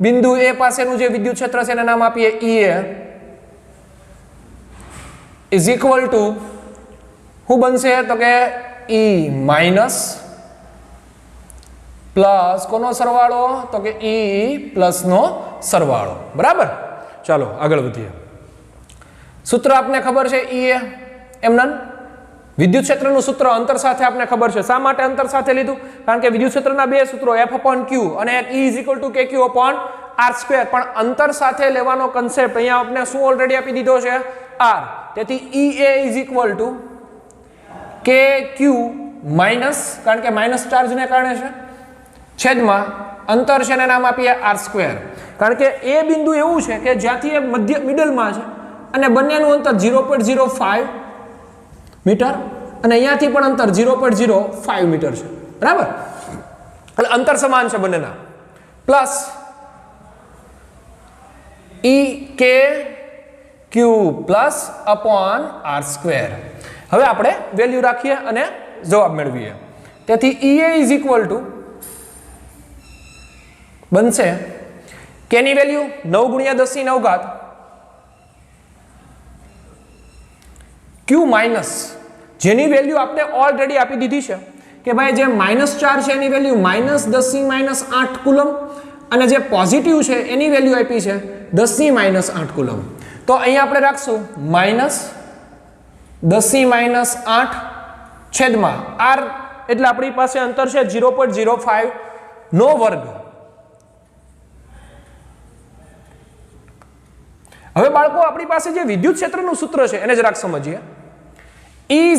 બિંદુ એ પાસેનું જે વિદ્યુત ક્ષેત્ર છે એને નામ આપીએ EA ઇઝ ઇક્વલ ટુ શું બનશે? તો કે E માઇનસ પ્લસ કોનો સરવાળો? તો કે E પ્લસ નો સરવાળો. બરાબર. ચાલો આગળ વધીએ. સૂત્ર આપને ખબર છે EA એમના વિદ્યુત ક્ષેત્રનું સૂત્ર અંતર સાથે આપને ખબર છે. શા માટે અંતર સાથે લીધું? કારણ કે વિદ્યુત ક્ષેત્રના બે સૂત્રો F/Q અને એક E = KQ/R², પણ અંતર સાથે લેવાનો કન્સેપ્ટ અહીંયા આપણે શું ઓલરેડી આપી દીધો છે? R. તેથી EA = KQ માઇનસ, કારણ કે માઇનસ ચાર્જને કારણે છે, છેદમાં અંતર છે એને નામ આપીએ R². કારણ કે એ બિંદુ એવું છે કે જ્યાંથી એ મધ્ય મિડલમાં છે અને બંનેનું અંતર 0.05 મીટર અને અહીંયાથી પણ અંતર 0.05 મીટર છે. બરાબર. એટલે અંતર સમાન છે બંનેના. Plus EKQ +/R². હવે આપણે વેલ્યુ રાખીએ અને જવાબ મેળવીએ. તેથી EA = બનશે K ની વેલ્યુ 9 × 10⁹ Q માઇનસ જેની વેલ્યુ આપણે ઓલરેડી આપી દીધી છે કે ભાઈ જે -4 છે એની વેલ્યુ -10⁻8 કુલમ અને જે પોઝિટિવ છે એની વેલ્યુ આપી છે 10⁻8 કુલમ. તો અહીંયા આપણે રાખશું -10⁻8 છેદમાં R એટલે આપણી પાસે અંતર છે 0.05 નો વર્ગ. હવે બાળકો આપણી પાસે જે વિદ્યુત ક્ષેત્રનું સૂત્ર છે એને જરાક સમજીએ. E =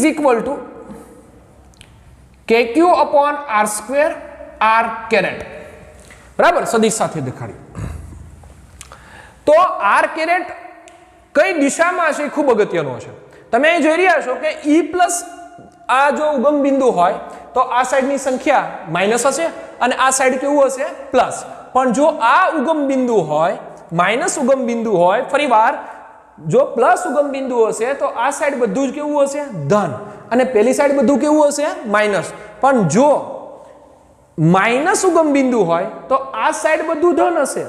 KQ/R² R caret. બરાબર. સદિશ સાથે દેખાડ્યું. તો R કેરેટ કઈ દિશામાં છે ખૂબ અગત્યનો છે. તમે અહીં જોઈ રહ્યા છો કે E પ્લસ આ જો ઉગમ બિંદુ હોય તો આ સાઈડની સંખ્યા માઇનસ હશે અને આ સાઈડ કેવું હશે? પ્લસ. પણ જો આ ઉગમ બિંદુ હોય, માઇનસ ઉગમ બિંદુ હોય, ફરીવાર જો પ્લસ ઉગમ બિંદુ હશે તો આ સાઈડ બધું જ કેવું હશે? ધન. અને પેલી સાઈડ બધું કેવું હશે? માઇનસ. પણ જો માઇનસ ઉગમ બિંદુ હોય તો આ સાઈડ બધું ધન હશે,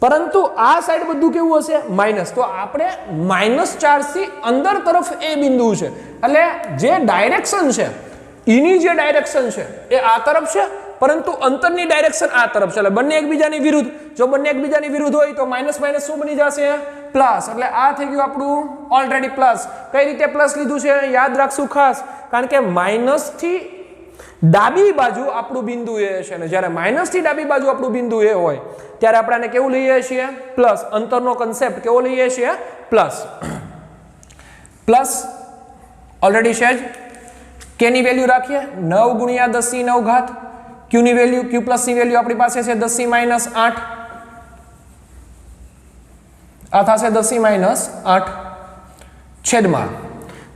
પરંતુ આ સાઈડ બધું કેવું હશે? માઇનસ. તો આપણે -4 થી અંદર તરફ એ બિંદુ છે એટલે જે ડાયરેક્શન છે એની જે ડાયરેક્શન છે એ આ તરફ છે, પરંતુ અંતરની ડાયરેક્શન આ તરફ છે. એટલે બંને એકબીજાની વિરુદ્ધ. જો બંને એકબીજાની વિરુદ્ધ હોય તો માઇનસ માઇનસ શું બની જશે? પ્લસ. એટલે આ થઈ ગયું આપણું ઓલરેડી પ્લસ. કઈ રીતે પ્લસ લીધું છે યાદ રાખશું ખાસ, કારણ કે માઇનસ થી ડાબી બાજુ આપણું બિંદુ એ છે ને જ્યારે માઇનસ થી ડાબી બાજુ આપણું બિંદુ એ હોય ત્યારે આપણે આને કેવું લઈએ છીએ? પ્લસ. અંતરનો કન્સેપ્ટ કેવો લઈએ છીએ? પ્લસ. પ્લસ ઓલરેડી છે જ. K ની વેલ્યુ રાખીએ 9 × 10⁹. Q ની વેલ્યુ Q પ્લસ ની વેલ્યુ આપણી પાસે છે 10⁻8. આ થશે 10⁻8 છેદમાં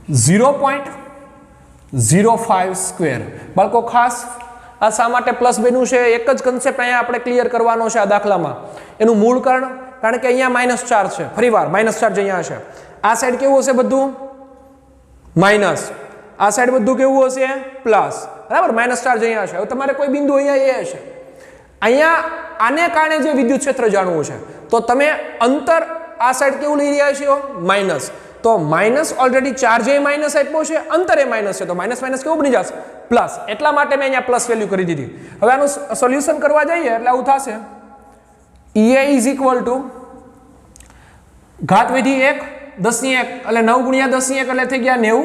0.05². બાળકો ખાસ આ શા માટે પ્લસ બન્યું છે? એક જ કન્સેપ્ટ અહીંયા આપણે ક્લિયર કરવાનો છે આ દાખલામાં. એનું મૂળ કારણ કે અહીંયા -4 છે. ફરીવાર -4 અહીંયા છે. આ સાઈડ કેવું હશે? બધું માઇનસ. આ સાઈડ બધું કેવું હશે પ્લસ, બરાબર, માઇનસ ચાર્જ અહીંયા હશે. હવે તમારે કોઈ બિંદુ અહીંયા એ હશે, અહીંયા આને કારણે જે વિદ્યુત ક્ષેત્ર જાણવું છે તો તમે અંતર આ સાઈડ કેવું લઈ રહ્યા છો માઇનસ, તો માઇનસ ઓલરેડી ચાર્જ એ માઇનસ આપ્યો છે, અંતર એ માઇનસ છે, તો માઇનસ માઇનસ કેવું બની જશે પ્લસ, એટલા માટે મેં અહીંયા પ્લસ વેલ્યુ કરી દીધી. હવે આનું સોલ્યુશન કરવા જઈએ એટલે આવું થશે, Ea ઇઝ ઇક્વલ ટુ ઘાત વિધિ 1 10 ની 1 એટલે 9 ગુણ્યા 10 ની 1 એટલે થઈ ગયા 90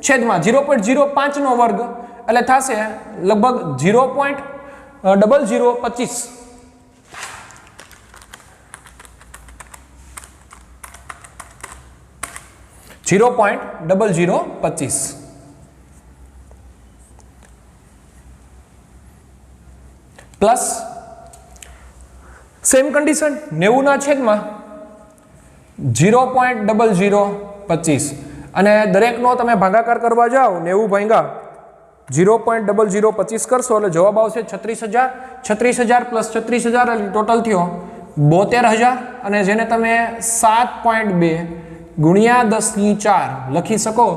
છેદમાં 0.05 નો વર્ગ એટલે થશે લગભગ 0.0025. પ્લસ સેમ કન્ડિશન 90 ના છેદમાં 0.0025 અને દરેકનો તમે ભાગાકાર કરવા જાઓ 90 ભાગ્યા 0.0025 કરશો એટલે જવાબ આવશે 36,000. 36,000 પ્લસ 36,000 એટલે ટોટલ થયો 72,000 અને જેને તમે 7.2 ગુણ્યા 10 ની 4 લખી શકો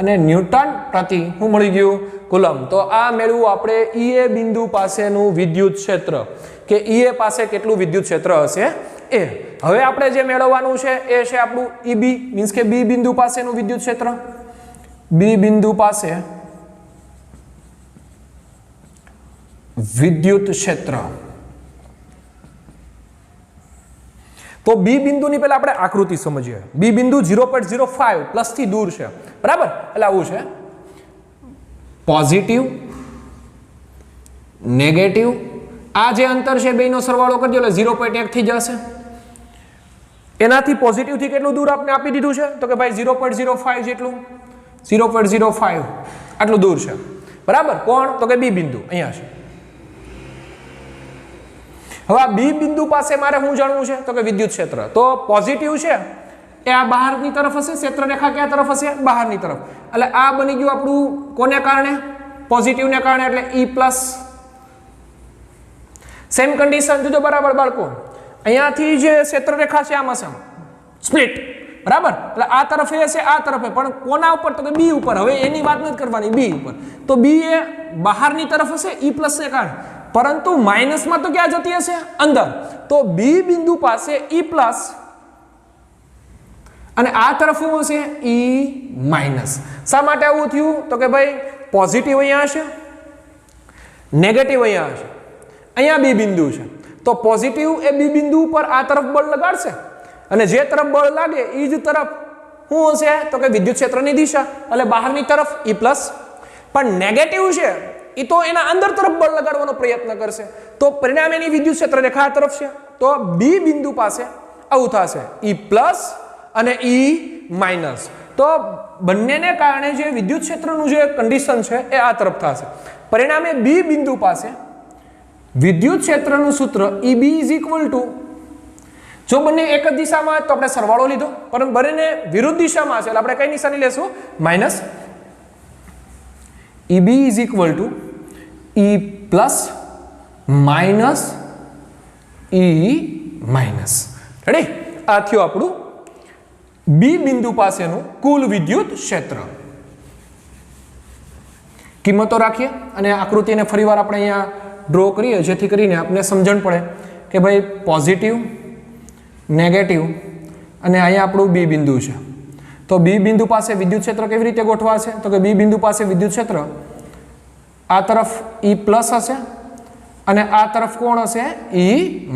અને ન્યૂટન પ્રતિ શું મળી ગયું કુલમ. તો આ મેળવું આપણે ઈએ બિંદુ પાસેનું વિદ્યુત ક્ષેત્ર કે ઈએ પાસે કેટલું વિદ્યુત ક્ષેત્ર હશે એ. હવે આપણે જે મેળવવાનું છે એ છે આપણું ઈબી મીન્સ કે બી બિંદુ પાસેનું વિદ્યુત ક્ષેત્ર. બી બિંદુ પાસે વિદ્યુત ક્ષેત્ર. તો બી બિંદુની પહેલા આપણે આકૃતિ સમજીએ. બી બિંદુ 0.05 પ્લસ થી દૂર છે, બરાબર, એટલે આવું છે પોઝિટિવ નેગેટિવ, આ જે અંતર છે બેનો સરવાળો કરજો એટલે 0.1 થઈ જશે. એનાથી પોઝિટિવ થી કેટલું દૂર આપણે આપી દીધું છે તો કે ભાઈ 0.05 જેટલું, 0.05 આટલું દૂર છે, બરાબર. કોણ તો કે બી બિંદુ અહીંયા છે. હવે આ બી બિંદુ પાસે મારે શું જાણવું છે તો કે વિદ્યુત ક્ષેત્ર. તો પોઝિટિવ છે એ આ બહારની તરફ હશે, ક્ષેત્ર રેખા ક્યાં તરફ હશે બહારની તરફ, એટલે આ બની ગયું આપણું કોને કારણે પોઝિટિવને કારણે એટલે E પ્લસ. સેમ કન્ડિશન જોજો બરાબર બાળકો, અહીંયાથી જે ક્ષેત્ર રેખા છે આમાં છે સ્પ્લિટ, બરાબર, એટલે આ તરફ હશે આ તરફ પણ કોના ઉપર તો કે બી ઉપર. હવે એની વાત નથી કરવાની, બી ઉપર. તો બી એ બહારની તરફ હશે E પ્લસ ને કારણે, પરંતુ માઇનસમાં તો ક્યાં જતી હશે અંદર. તો બી બિંદુ પાસે E પ્લસ અને આ તરફ શું હશે E માઇનસ. શા માટે આવું થયું તો કે ભાઈ પોઝિટિવ અહીંયા હશે, નેગેટિવ અહીંયા હશે, અહીંયા બી બિંદુ છે તો પોઝિટિવ એ બી બિંદુ ઉપર આ તરફ બળ લગાડશે અને જે તરફ બળ લાગે એ જ તરફ શું હશે તો કે વિદ્યુત ક્ષેત્રની દિશા એટલે બહારની તરફ E પ્લસ. પણ નેગેટિવ છે એ તો એના અંદર તરફ બળ લગાડવાનો પ્રયત્ન કરશે તો પરિણામ એની વિદ્યુત ક્ષેત્ર રેખા આ તરફ છે. તો બી બિંદુ પાસે આવું થશે E પ્લસ અને E માઇનસ. તો બંનેને કારણે જે વિદ્યુત ક્ષેત્રનું જે કન્ડિશન છે એ આ તરફ થશે. પરિણામે બી બિંદુ પાસે વિદ્યુત ક્ષેત્રનું સૂત્ર EB ઇઝ ઇક્વલ ટુ, જો બંને એક જ દિશામાં તો આપણે સરવાળો લીધો, પરંતુ બંને વિરુદ્ધ દિશામાં છે એટલે આપણે કઈ નિશાની લેશું minus. EB is equal to E plus minus E minus. Ready, આ થયું આપણું બી બિંદુ પાસેનું કુલ વિદ્યુત ક્ષેત્ર. કિંમતો રાખીએ અને આકૃતિને ફરીવાર આપણે અહીંયા ડ્રો કરીએ જેથી કરીને આપણે સમજણ પડે કે ભાઈ પોઝિટિવ નેગેટિવ અને અહીંયા આપણું બી બિંદુ છે. તો બી બિંદુ પાસે વિદ્યુત ક્ષેત્ર કેવી રીતે ગોઠવાશે તો કે બી બિંદુ પાસે વિદ્યુત ક્ષેત્ર આ તરફ E પ્લસ હશે અને આ તરફ કોણ હશે E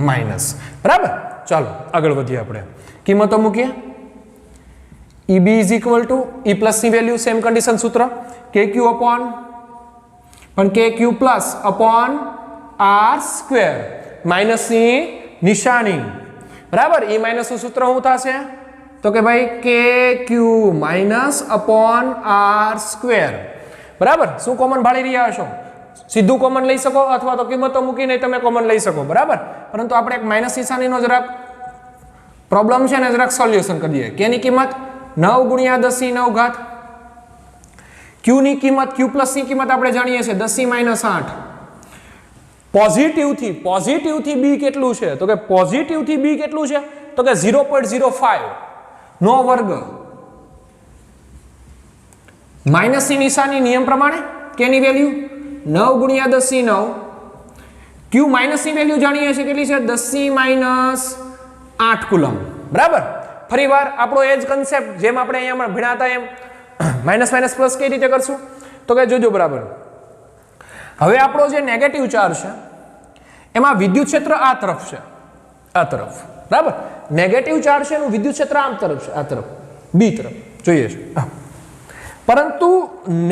માઇનસ, બરાબર. ચાલો આગળ વધીએ, આપણે કિંમતો મૂકીએ. EB is equal to E plus ની વેલ્યુ સેમ કન્ડિશન સૂત્ર KQ અપોન પણ KQ plus upon R square minus ની નિશાની, બરાબર. E માઇનસ નું સૂત્ર શું થશે તો કે ભાઈ KQ minus upon R square, બરાબર. શું કોમન ભાળી રહ્યા છો? સીધું કોમન લઈ શકો અથવા તો કિંમતો મૂકીને તમે કોમન લઈ શકો, બરાબર. પરંતુ આપણે એક માઇનસ નિશાનીનો જરાક પ્રોબ્લેમ છે ને જરાક સોલ્યુશન કરી દઈએ. કેની કિંમત 9 ગુણ્યા 10 ની 9 ઘાત. Q ની કિંમત Q પ્લસ ની કિંમત આપણે જાણીએ છીએ 10 ની માઇનસ 8. પોઝિટિવ થી બી કેટલું છે તો કે પોઝિટિવ થી બી કેટલું છે તો કે 0.05 નો વર્ગ માઇનસની નિશાની નિયમ પ્રમાણે કેની વેલ્યુ 9 ગુણ્યા 10 ની 9 ક્યુ માઇનસની વેલ્યુ જાણીએ છીએ કેટલી છે 10 ની -8 કુલમ બરાબર ફરીવાર આપણો એ જ કન્સેપ્ટ જેમ આપણે અહીંયા ભણ્યા હતા એમ માઇનસ માઇનસ પ્લસ કઈ રીતે કરશું તો કે જોજો બરાબર હવે આપણો જે નેગેટિવ ચાર્જ છે એમાં વિદ્યુત ક્ષેત્ર આ તરફ છે આ તરફ બરાબર નેગેટિવ ચાર્જ છે એનું વિદ્યુત ક્ષેત્ર આમ તરફ છે આ તરફ બી તરફ જોઈએ છે પરંતુ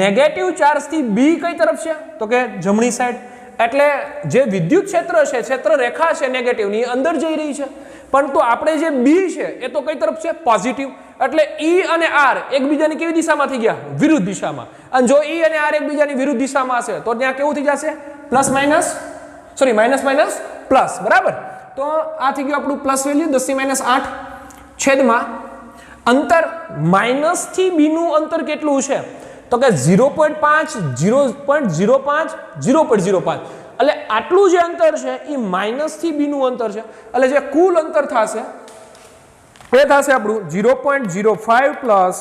નેગેટિવ ચાર્જ થી બી કઈ તરફ છે તો કે જમણી સાઈડ એટલે જે વિદ્યુત ક્ષેત્ર છે ક્ષેત્ર રેખા છે નેગેટિવ ની અંદર જઈ રહી છે પરંતુ આપણે જે બી છે એ તો કઈ તરફ છે પોઝિટિવ એટલે ઈ અને આર એકબીજાની કેવી દિશામાં થઈ ગયા વિરુદ્ધ દિશામાં અને જો ઈ અને આર એકબીજાની વિરુદ્ધ દિશામાં હશે તો ત્યાં કેવું થઈ જશે plus minus sorry minus minus plus બરાબર તો આ થઈ ગયું આપણું પ્લસ વેલ્યુ 10 ની -8 છેદમાં અંતર માઇનસ થી બી નું અંતર કેટલું છે તો કે 0.5 0.05 0.05 એટલે આટલું જે અંતર છે એ માઇનસ થી બી નું અંતર છે એટલે જે કુલ અંતર થશે એ થશે આપણું 0.05 પ્લસ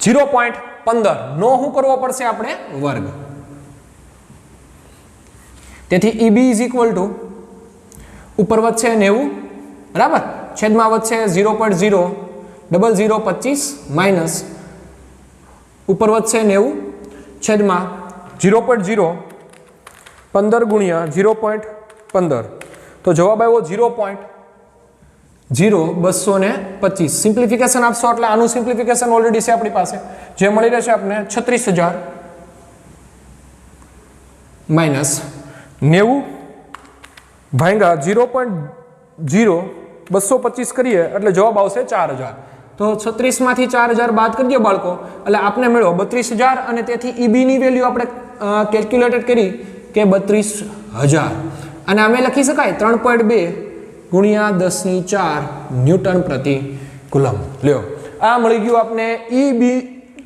0.15 નો શું કરવો પડશે આપણે વર્ગ તેથી EB ઉપર વધશે 90 બરાબર છેદમાં વધશે 0.00025 માઇનસ ઉપર વધશે 90 છેદમાં 0.015 ગુણ્યા 0.15 તો જવાબ આવ્યો 0.0225 સિમ્પ્લિફિકેશન આપશો એટલે આનું સિમ્પ્લિફિકેશન ઓલરેડી છે આપણી પાસે જે મળી રહેશે આપણે 36000 માઇનસ 90 ભાંગા 0.0225 કરીએ એટલે જવાબ આવશે 4000 તો 36 માંથી 4000 બાદ કરી દો બાળકો એટલે આપને મળ્યો 32000 અને તેથી EB ની વેલ્યુ આપણે કેલ્ક્યુલેટેડ કરી કે 32000 અને આમે લખી શકાય 3.2 ગુણ્યા 10 ની 4 ન્યૂટન પ્રતિ કુલમ લ્યો આ મળી ગયું આપને EB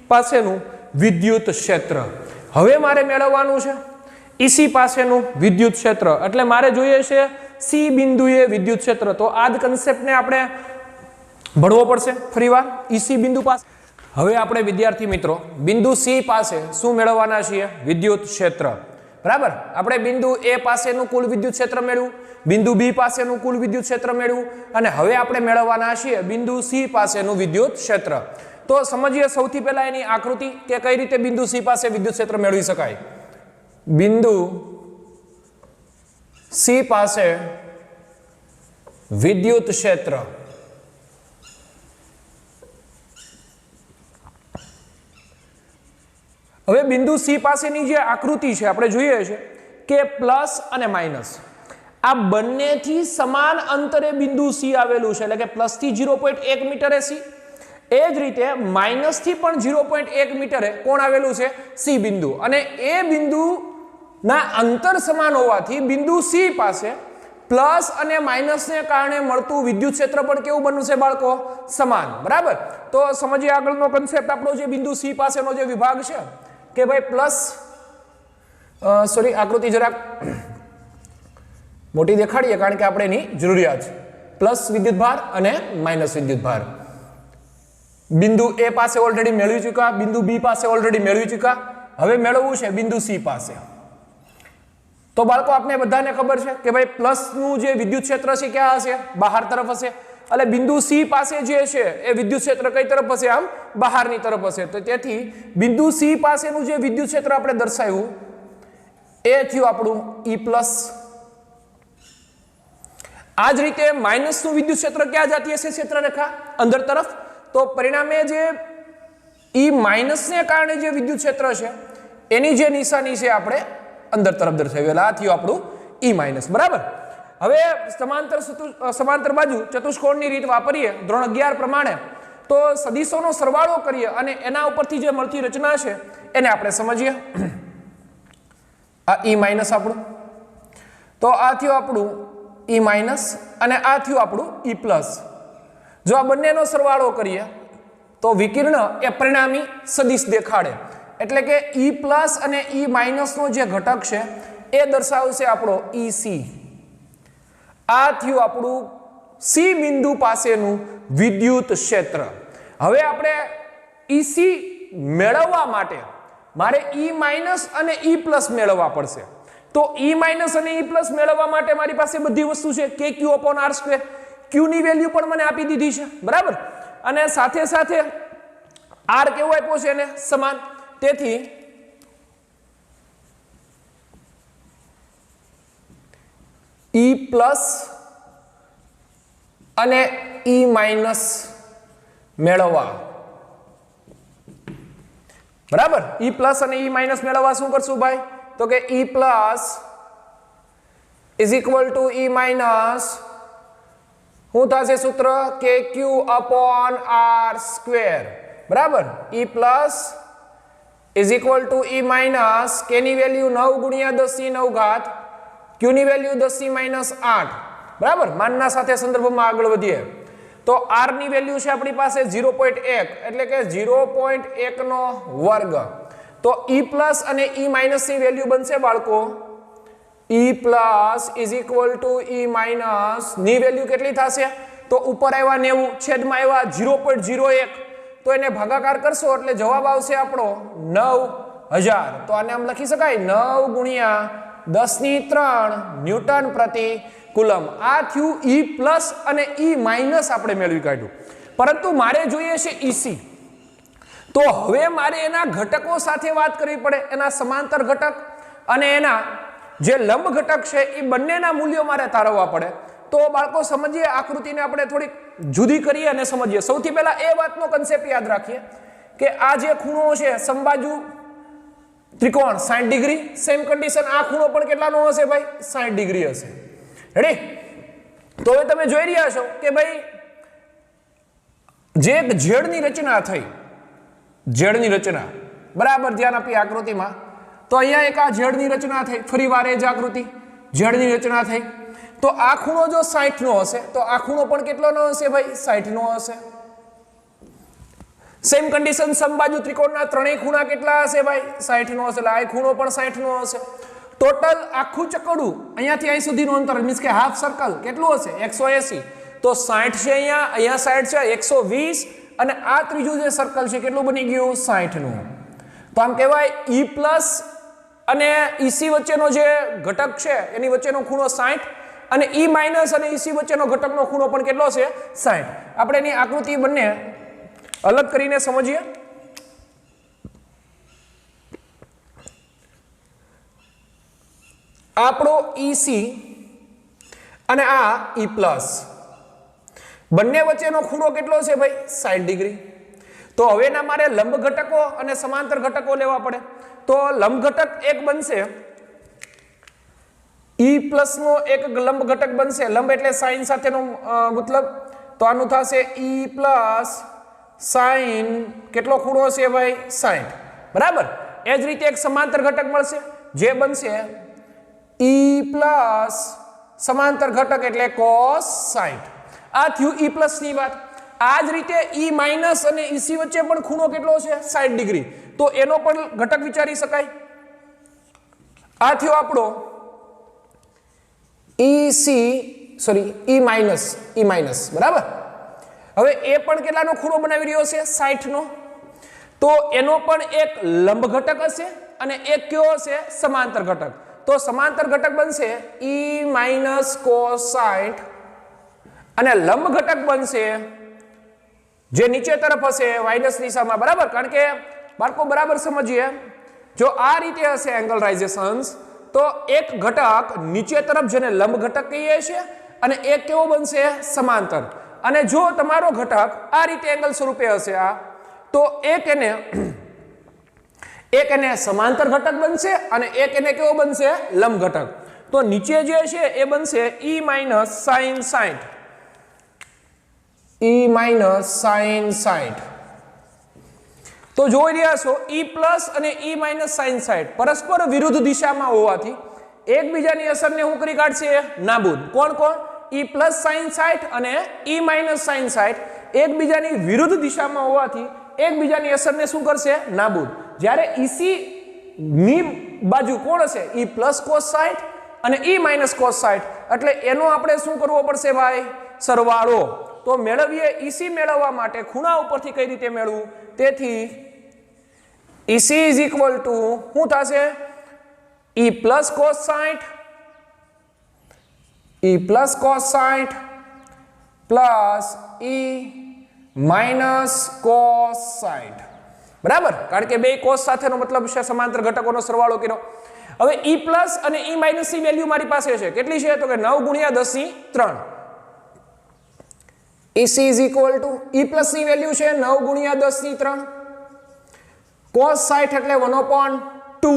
પાસેનું વિદ્યુત ક્ષેત્ર હવે મારે મેળવવાનું છે EC પાસેનું વિદ્યુત ક્ષેત્ર એટલે મારે જોઈએ છે C બિંદુએ વિદ્યુત ક્ષેત્ર તો આ જ કન્સેપ્ટને આપણે ભણવો પડશે ફરીવાર EC બિંદુ પાસે હવે આપણે વિદ્યાર્થી મિત્રો બિંદુ C પાસે શું મેળવવાના છીએ વિદ્યુત ક્ષેત્ર બરાબર આપણે બિંદુ A પાસેનું કુલ વિદ્યુત ક્ષેત્ર મેળવ્યું બિંદુ B પાસેનું કુલ વિદ્યુત ક્ષેત્ર મેળવ્યું અને હવે આપણે મેળવવાના છીએ બિંદુ C પાસેનું વિદ્યુત ક્ષેત્ર તો સમજીએ સૌથી પહેલા એની આકૃતિ કે કઈ રીતે બિંદુ C પાસે વિદ્યુત ક્ષેત્ર મેળવી શકાય બિંદુ C પાસે વિદ્યુત ક્ષેત્ર હવે બિંદુ C પાસેની જે આકૃતિ છે આપણે જોઈએ છે કે પ્લસ અને માઇનસ આ બંનેથી સમાન અંતરે બિંદુ C આવેલું છે એટલે કે પ્લસ થી 0.1 મીટરે C એ જ રીતે માઇનસ થી પણ 0.1 મીટરે કોણ આવેલું છે C બિંદુ અને એ બિંદુ ના અંતર સમાન હોવાથી બિંદુ C પાસે પ્લસ અને માઇનસને કારણે મળતું વિદ્યુત ક્ષેત્ર પણ કેવું બનવું છે બાળકો સમાન બરાબર તો સમજીએ આગળનો કન્સેપ્ટ આપણો જે બિંદુ C પાસેનો જે વિભાગ છે કે ભાઈ પ્લસ સોરી આકૃતિ જરાક મોટી દેખાડીએ કારણ કે આપણે એની જરૂરિયાત છે પ્લસ વિદ્યુતભાર અને માઇનસ વિદ્યુતભાર બિંદુ A પાસે ઓલરેડી મેળવી ચૂક્યા બિંદુ B પાસે ઓલરેડી મેળવી ચૂક્યા હવે મેળવવું છે બિંદુ C પાસે તો બાળકો આપને બધાને ખબર છે કે ભાઈ પ્લસ નું જે વિદ્યુત ક્ષેત્ર છે ક્યાં હશે બહાર તરફ હશે એટલે બિંદુ C પાસે જે છે એ વિદ્યુત ક્ષેત્ર કઈ તરફ હશે આમ બહારની તરફ હશે તો તેથી બિંદુ C પાસેનું જે વિદ્યુત ક્ષેત્ર આપણે દર્શાવ્યું એ થયું આપણું E+ આ જ રીતે માઇનસ નું વિદ્યુત ક્ષેત્ર ક્યાં જતી હશે ક્ષેત્રરેખા અંદર તરફ તો પરિણામે જે E- ને કારણે જે વિદ્યુત ક્ષેત્ર છે એની જે નિશાની છે આપણે અંદર તરફ દર્શાવેલા આ થયું આપણું E- બરાબર હવે સમાંતર બાજુ ચતુષ્કોણની રીત વાપરીએ ધોરણ 11 પ્રમાણે તો સદિશોનો સરવાળો કરીએ અને એના ઉપરથી જે મળતી રચના છે એને આપણે સમજીએ આ E- આપણું તો આ થયું આપણું E- અને આ થયું આપણું E+. જો આ બંનેનો સરવાળો કરીએ તો વિકિરણ એ પરિણામી સદિશ દેખાડે એટલે કે E+ અને E- નો જે ઘટક છે એ દર્શાવશે આપણો EC આ થયું આપણું C બિંદુ પાસેનું વિદ્યુત ક્ષેત્ર હવે આપણે EC મેળવવા માટે મારે E માઇનસ અને E પ્લસ મેળવવા પડશે. તો E માઇનસ અને E પ્લસ મેળવવા માટે મારી પાસે બધી વસ્તુ છે KQ upon R square. Q ની વેલ્યુ પણ મને આપી દીધી છે, બરાબર. અને સાથે સાથે R કેવો આપ્યો છે એને સમાન. તેથી E પ્લસ અને E માઇનસ મેળવવા, બરાબર. E પ્લસ અને E માઇનસ મેળવવા શું કરશું ભાઈ? તો કે E plus is equal to E minus શું થશે સૂત્ર? KQ upon R સ્ક્વેર, બરાબર. E plus is equal to E minus K ની વેલ્યુ 9 ગુણ્યા 10 ની 9 ઘાત, Q ની વેલ્યુ 10 ની માઇનસ 8, બરાબર. માનના સાથે સંદર્ભમાં આગળ વધીએ તો R ની વેલ્યુ છે આપણી પાસે 0.1 એટલે કે 0.1 નો વર્ગ. તો E પ્લસ અને E માઇનસ ની વેલ્યુ બનશે બાળકો E plus is equal to E minus ની વેલ્યુ કેટલી થશે? તો ઉપર આવ્યા 90, છેદમાં આવ્યા 0.01, તો એને ભાગાકાર કરશો એટલે જવાબ આવશે આપણો 9000. તો આને આમ લખી શકાય 9 ગુણ્યા 10 ની 3 ન્યૂટન પ્રતિ કુલમ. આ થયું E પ્લસ અને E માઇનસ આપણે મેળવી કાઢ્યું. પરંતુ મારે જોઈએ છે EC. તો હવે મારે એના ઘટકો સાથે વાત કરવી પડે, એના સમાંતર ઘટક અને એના જે લંબ ઘટક છે એ બંનેના મૂલ્યો મારે તારવવા પડે. તો બાળકો સમજીએ, આકૃતિને આપણે થોડીક જુદી કરીએ અને સમજીએ. સૌથી પહેલા એ વાતનો કન્સેપ્ટ યાદ રાખીએ કે આ જે ખૂણો છે સમબાજુ ત્રિકોણ 60 ડિગ્રી, સેમ કન્ડિશન આ ખૂણો પણ કેટલાનો હશે ભાઈ? 60 ડિગ્રી હશે. રેડી? તો હવે તમે જોઈ રહ્યા છો કે ભાઈ જે ઝેડની રચના થઈ, ઝેડની રચના, બરાબર. ધ્યાન આપી આકૃતિમાં. તો અહીંયા એક આ ઝેડની રચના થઈ, ફરી વાર એ જ આકૃતિ, ઝેડની રચના થઈ. તો આ ખૂણો જો 60 નો હશે તો આ ખૂણો પણ કેટલોનો હશે ભાઈ? 60 નો હશે. સેમ કન્ડિશન સમબાજુ ત્રિકોણના ત્રણેય ખૂણા કેટલા હશે ભાઈ? 60 નો હશે. એટલે આ ખૂણો પણ 60 નો હશે. ટોટલ આખું ચકડું અહીંયાથી અહીં સુધીનું અંતર મીન્સ કે હાફ સર્કલ કેટલું હશે? 180. તો 60 છે અહીંયા, અહીંયા 60 છે, 120. અને આ ત્રીજું જે સર્કલ છે કેટલું બની ગયું? 60 નું. તો આમ કહેવાય E પ્લસ અને EC વચ્ચેનો જે ઘટક છે એની વચ્ચેનો ખૂણો 60 અને E માઇનસ અને EC વચ્ચેનો ઘટકનો ખૂણો પણ કેટલો છે? 60. આપણે એની આકૃતિ બંને અલગ કરીને સમજીએ. આપણો EC અને આ E પ્લસ બંને વચ્ચેનો ખૂણો કેટલો છે ભાઈ? 60 ડિગ્રી. તો હવે એના મારે લંબ ઘટકો અને સમાંતર ઘટકો લેવા પડે. તો લંબ ઘટક એક બનશે, E પ્લસ નો એક લંબ ઘટક બનશે. લંબ એટલે સાઇન સાથેનો મતલબ. તો આનું થશે E પ્લસ સાઇન કેટલો ખૂણો છે ભાઈ? 60, બરાબર. એ જ રીતે એક સમાંતર ઘટક મળશે જે બનશે E પ્લસ સમાંતર ઘટક એટલે cos 60. આ થયું E પ્લસ ની વાત. આ જ રીતે E માઇનસ અને EC વચ્ચે પણ ખૂણો કેટલો છે? 60 ડિગ્રી. તો એનો પણ ઘટક વિચારી શકાય. આ થયો આપણો E માઇનસ, બરાબર. હવે એ પણ કેટલાનો ખૂણો બનાવી રહ્યો છે? 60 નો. તો એનો પણ એક લંબ ઘટક હશે અને એક કયો હશે? સમાંતર ઘટક. તો સમાંતર ઘટક બનશે E માઇનસ cos 60 અને લંબ ઘટક બનશે જે નીચે તરફ હશે માઇનસ દિશામાં, બરાબર. કારણ કે બાળકો બરાબર સમજીએ, જો આ રીતે હશે એંગલરાઇઝેશન્સ તો એક ઘટક નીચે તરફ જેને લંબ ઘટક કહીએ છીએ અને એક કેવો બનશે? સમાંતર. અને જો તમારો ઘટક આ રીતે એંગલ સ્વરૂપે હશે આ, તો એક એને સમાંતર ઘટક બનશે અને એક એને કેવો બનશે? લંબ ઘટક. તો નીચે જે છે એ બનશે E minus sign 60, E minus sign 60. તો જોઈ રહ્યા છો E પ્લસ અને E માઇનસ સાઇન 60 પરસ્પર વિરુદ્ધ દિશામાં હોવાથી એકબીજાની અસરને શું કરી કાઢશે? નાબૂદ. કોણ કોણ? E પ્લસ સાઇન 60 અને E માઇનસ સાઇન 60 એકબીજાની વિરુદ્ધ દિશામાં હોવાથી એકબીજાની અસરને શું કરશે? નાબૂદ. જ્યારે EC ની બાજુ કોણ હશે? E પ્લસ cos 60 અને E માઇનસ cos 60. એટલે એનો આપણે શું કરવો પડશે ભાઈ? સરવાળો. તો મેળવીએ EC મેળવવા માટે ખૂણા ઉપરથી કઈ રીતે મેળવવું તેથી EC ઇઝ ઇક્વલ ટુ શું થશે E plus cos 60 E plus cos 60 plus E minus cos 60 બરાબર કારણ કે બે cos સાથેનો મતલબ છે સમાંતર ઘટકોનો સરવાળો કર્યો હવે E પ્લસ અને E માઇનસ ની વેલ્યુ મારી પાસે છે કેટલી છે તો કે 9 ગુણ્યા 10 ની 3 EC is equal to E plus ની વેલ્યુ છે 9 ગુણ્યા 10 ની 3 cos 60 એટલે 1/2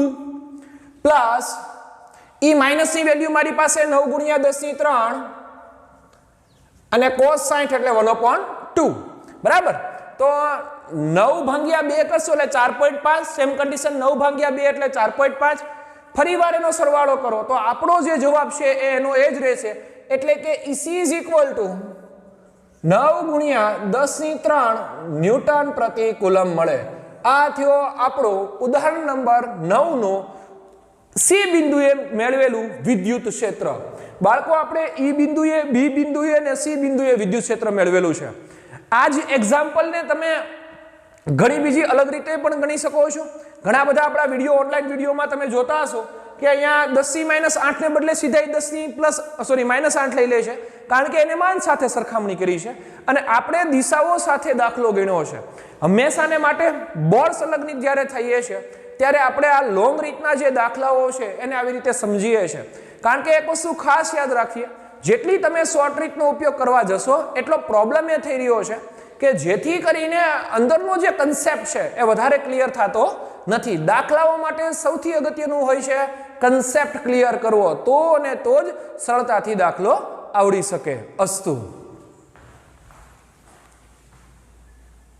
પ્લસ E માઇનસ ની વેલ્યુ મારી પાસે 9 ગુણ્યા 10 ની 3 અને cos 60 એટલે 1/2 બરાબર તો 9 ભાગ્યા 2 કરશો એટલે 4.5 સેમ કન્ડિશન 9 ભાગ્યા 2 એટલે 4.5 ફરીવાર એનો સરવાળો કરો તો આપણો જે જવાબ છે એનો એ જ રહેશે એટલે કે EC ઇઝ ઇક્વલ ટુ 9 ગુણ્યા 10 ની 3 ન્યૂટન પ્રતિ કુલમ મળે આ થયો આપણો ઉદાહરણ નંબર 9 નો C બિંદુએ મેળવેલું વિદ્યુત ક્ષેત્ર બાળકો આપણે E બિંદુએ B બિંદુએ અને C બિંદુએ વિદ્યુત ક્ષેત્ર મેળવેલું છે આ જ એક્ઝામ્પલને તમે ઘણી બીજી અલગ રીતે પણ ગણી શકો છો ઘણા બધા આપણા વિડીયો ઓનલાઈન વિડીયોમાં તમે જોતા હશો કે અહીંયા 10 - 8 ને બદલે સીધા 10 -8 લઈ લે છે કારણ કે એને માન સાથે સરખામણી કરી છે અને આપણે દિશાઓ સાથે દાખલો ગણ્યો છે હંમેશાને માટે બોર્ડ સંલગ્નિત જ્યારે થઈએ છે ત્યારે આપણે આ લોંગ રીતના જે દાખલાઓ છે એને આવી રીતે સમજીએ છીએ કારણ કે એક વસ્તુ ખાસ યાદ રાખીએ જેટલી તમે શોર્ટ રીતનો ઉપયોગ કરવા જશો એટલો પ્રોબ્લેમ એ થઈ રહ્યો છે કે જેથી કરીને અંદરનો જે કન્સેપ્ટ છે એ વધારે ક્લિયર થતો નથી દાખલાઓ માટે સૌથી અગત્યનું હોય છે કન્સેપ્ટ ક્લિયર કરવો તો અને તો જ સરળતાથી દાખલો આવડી શકે અસ્તુ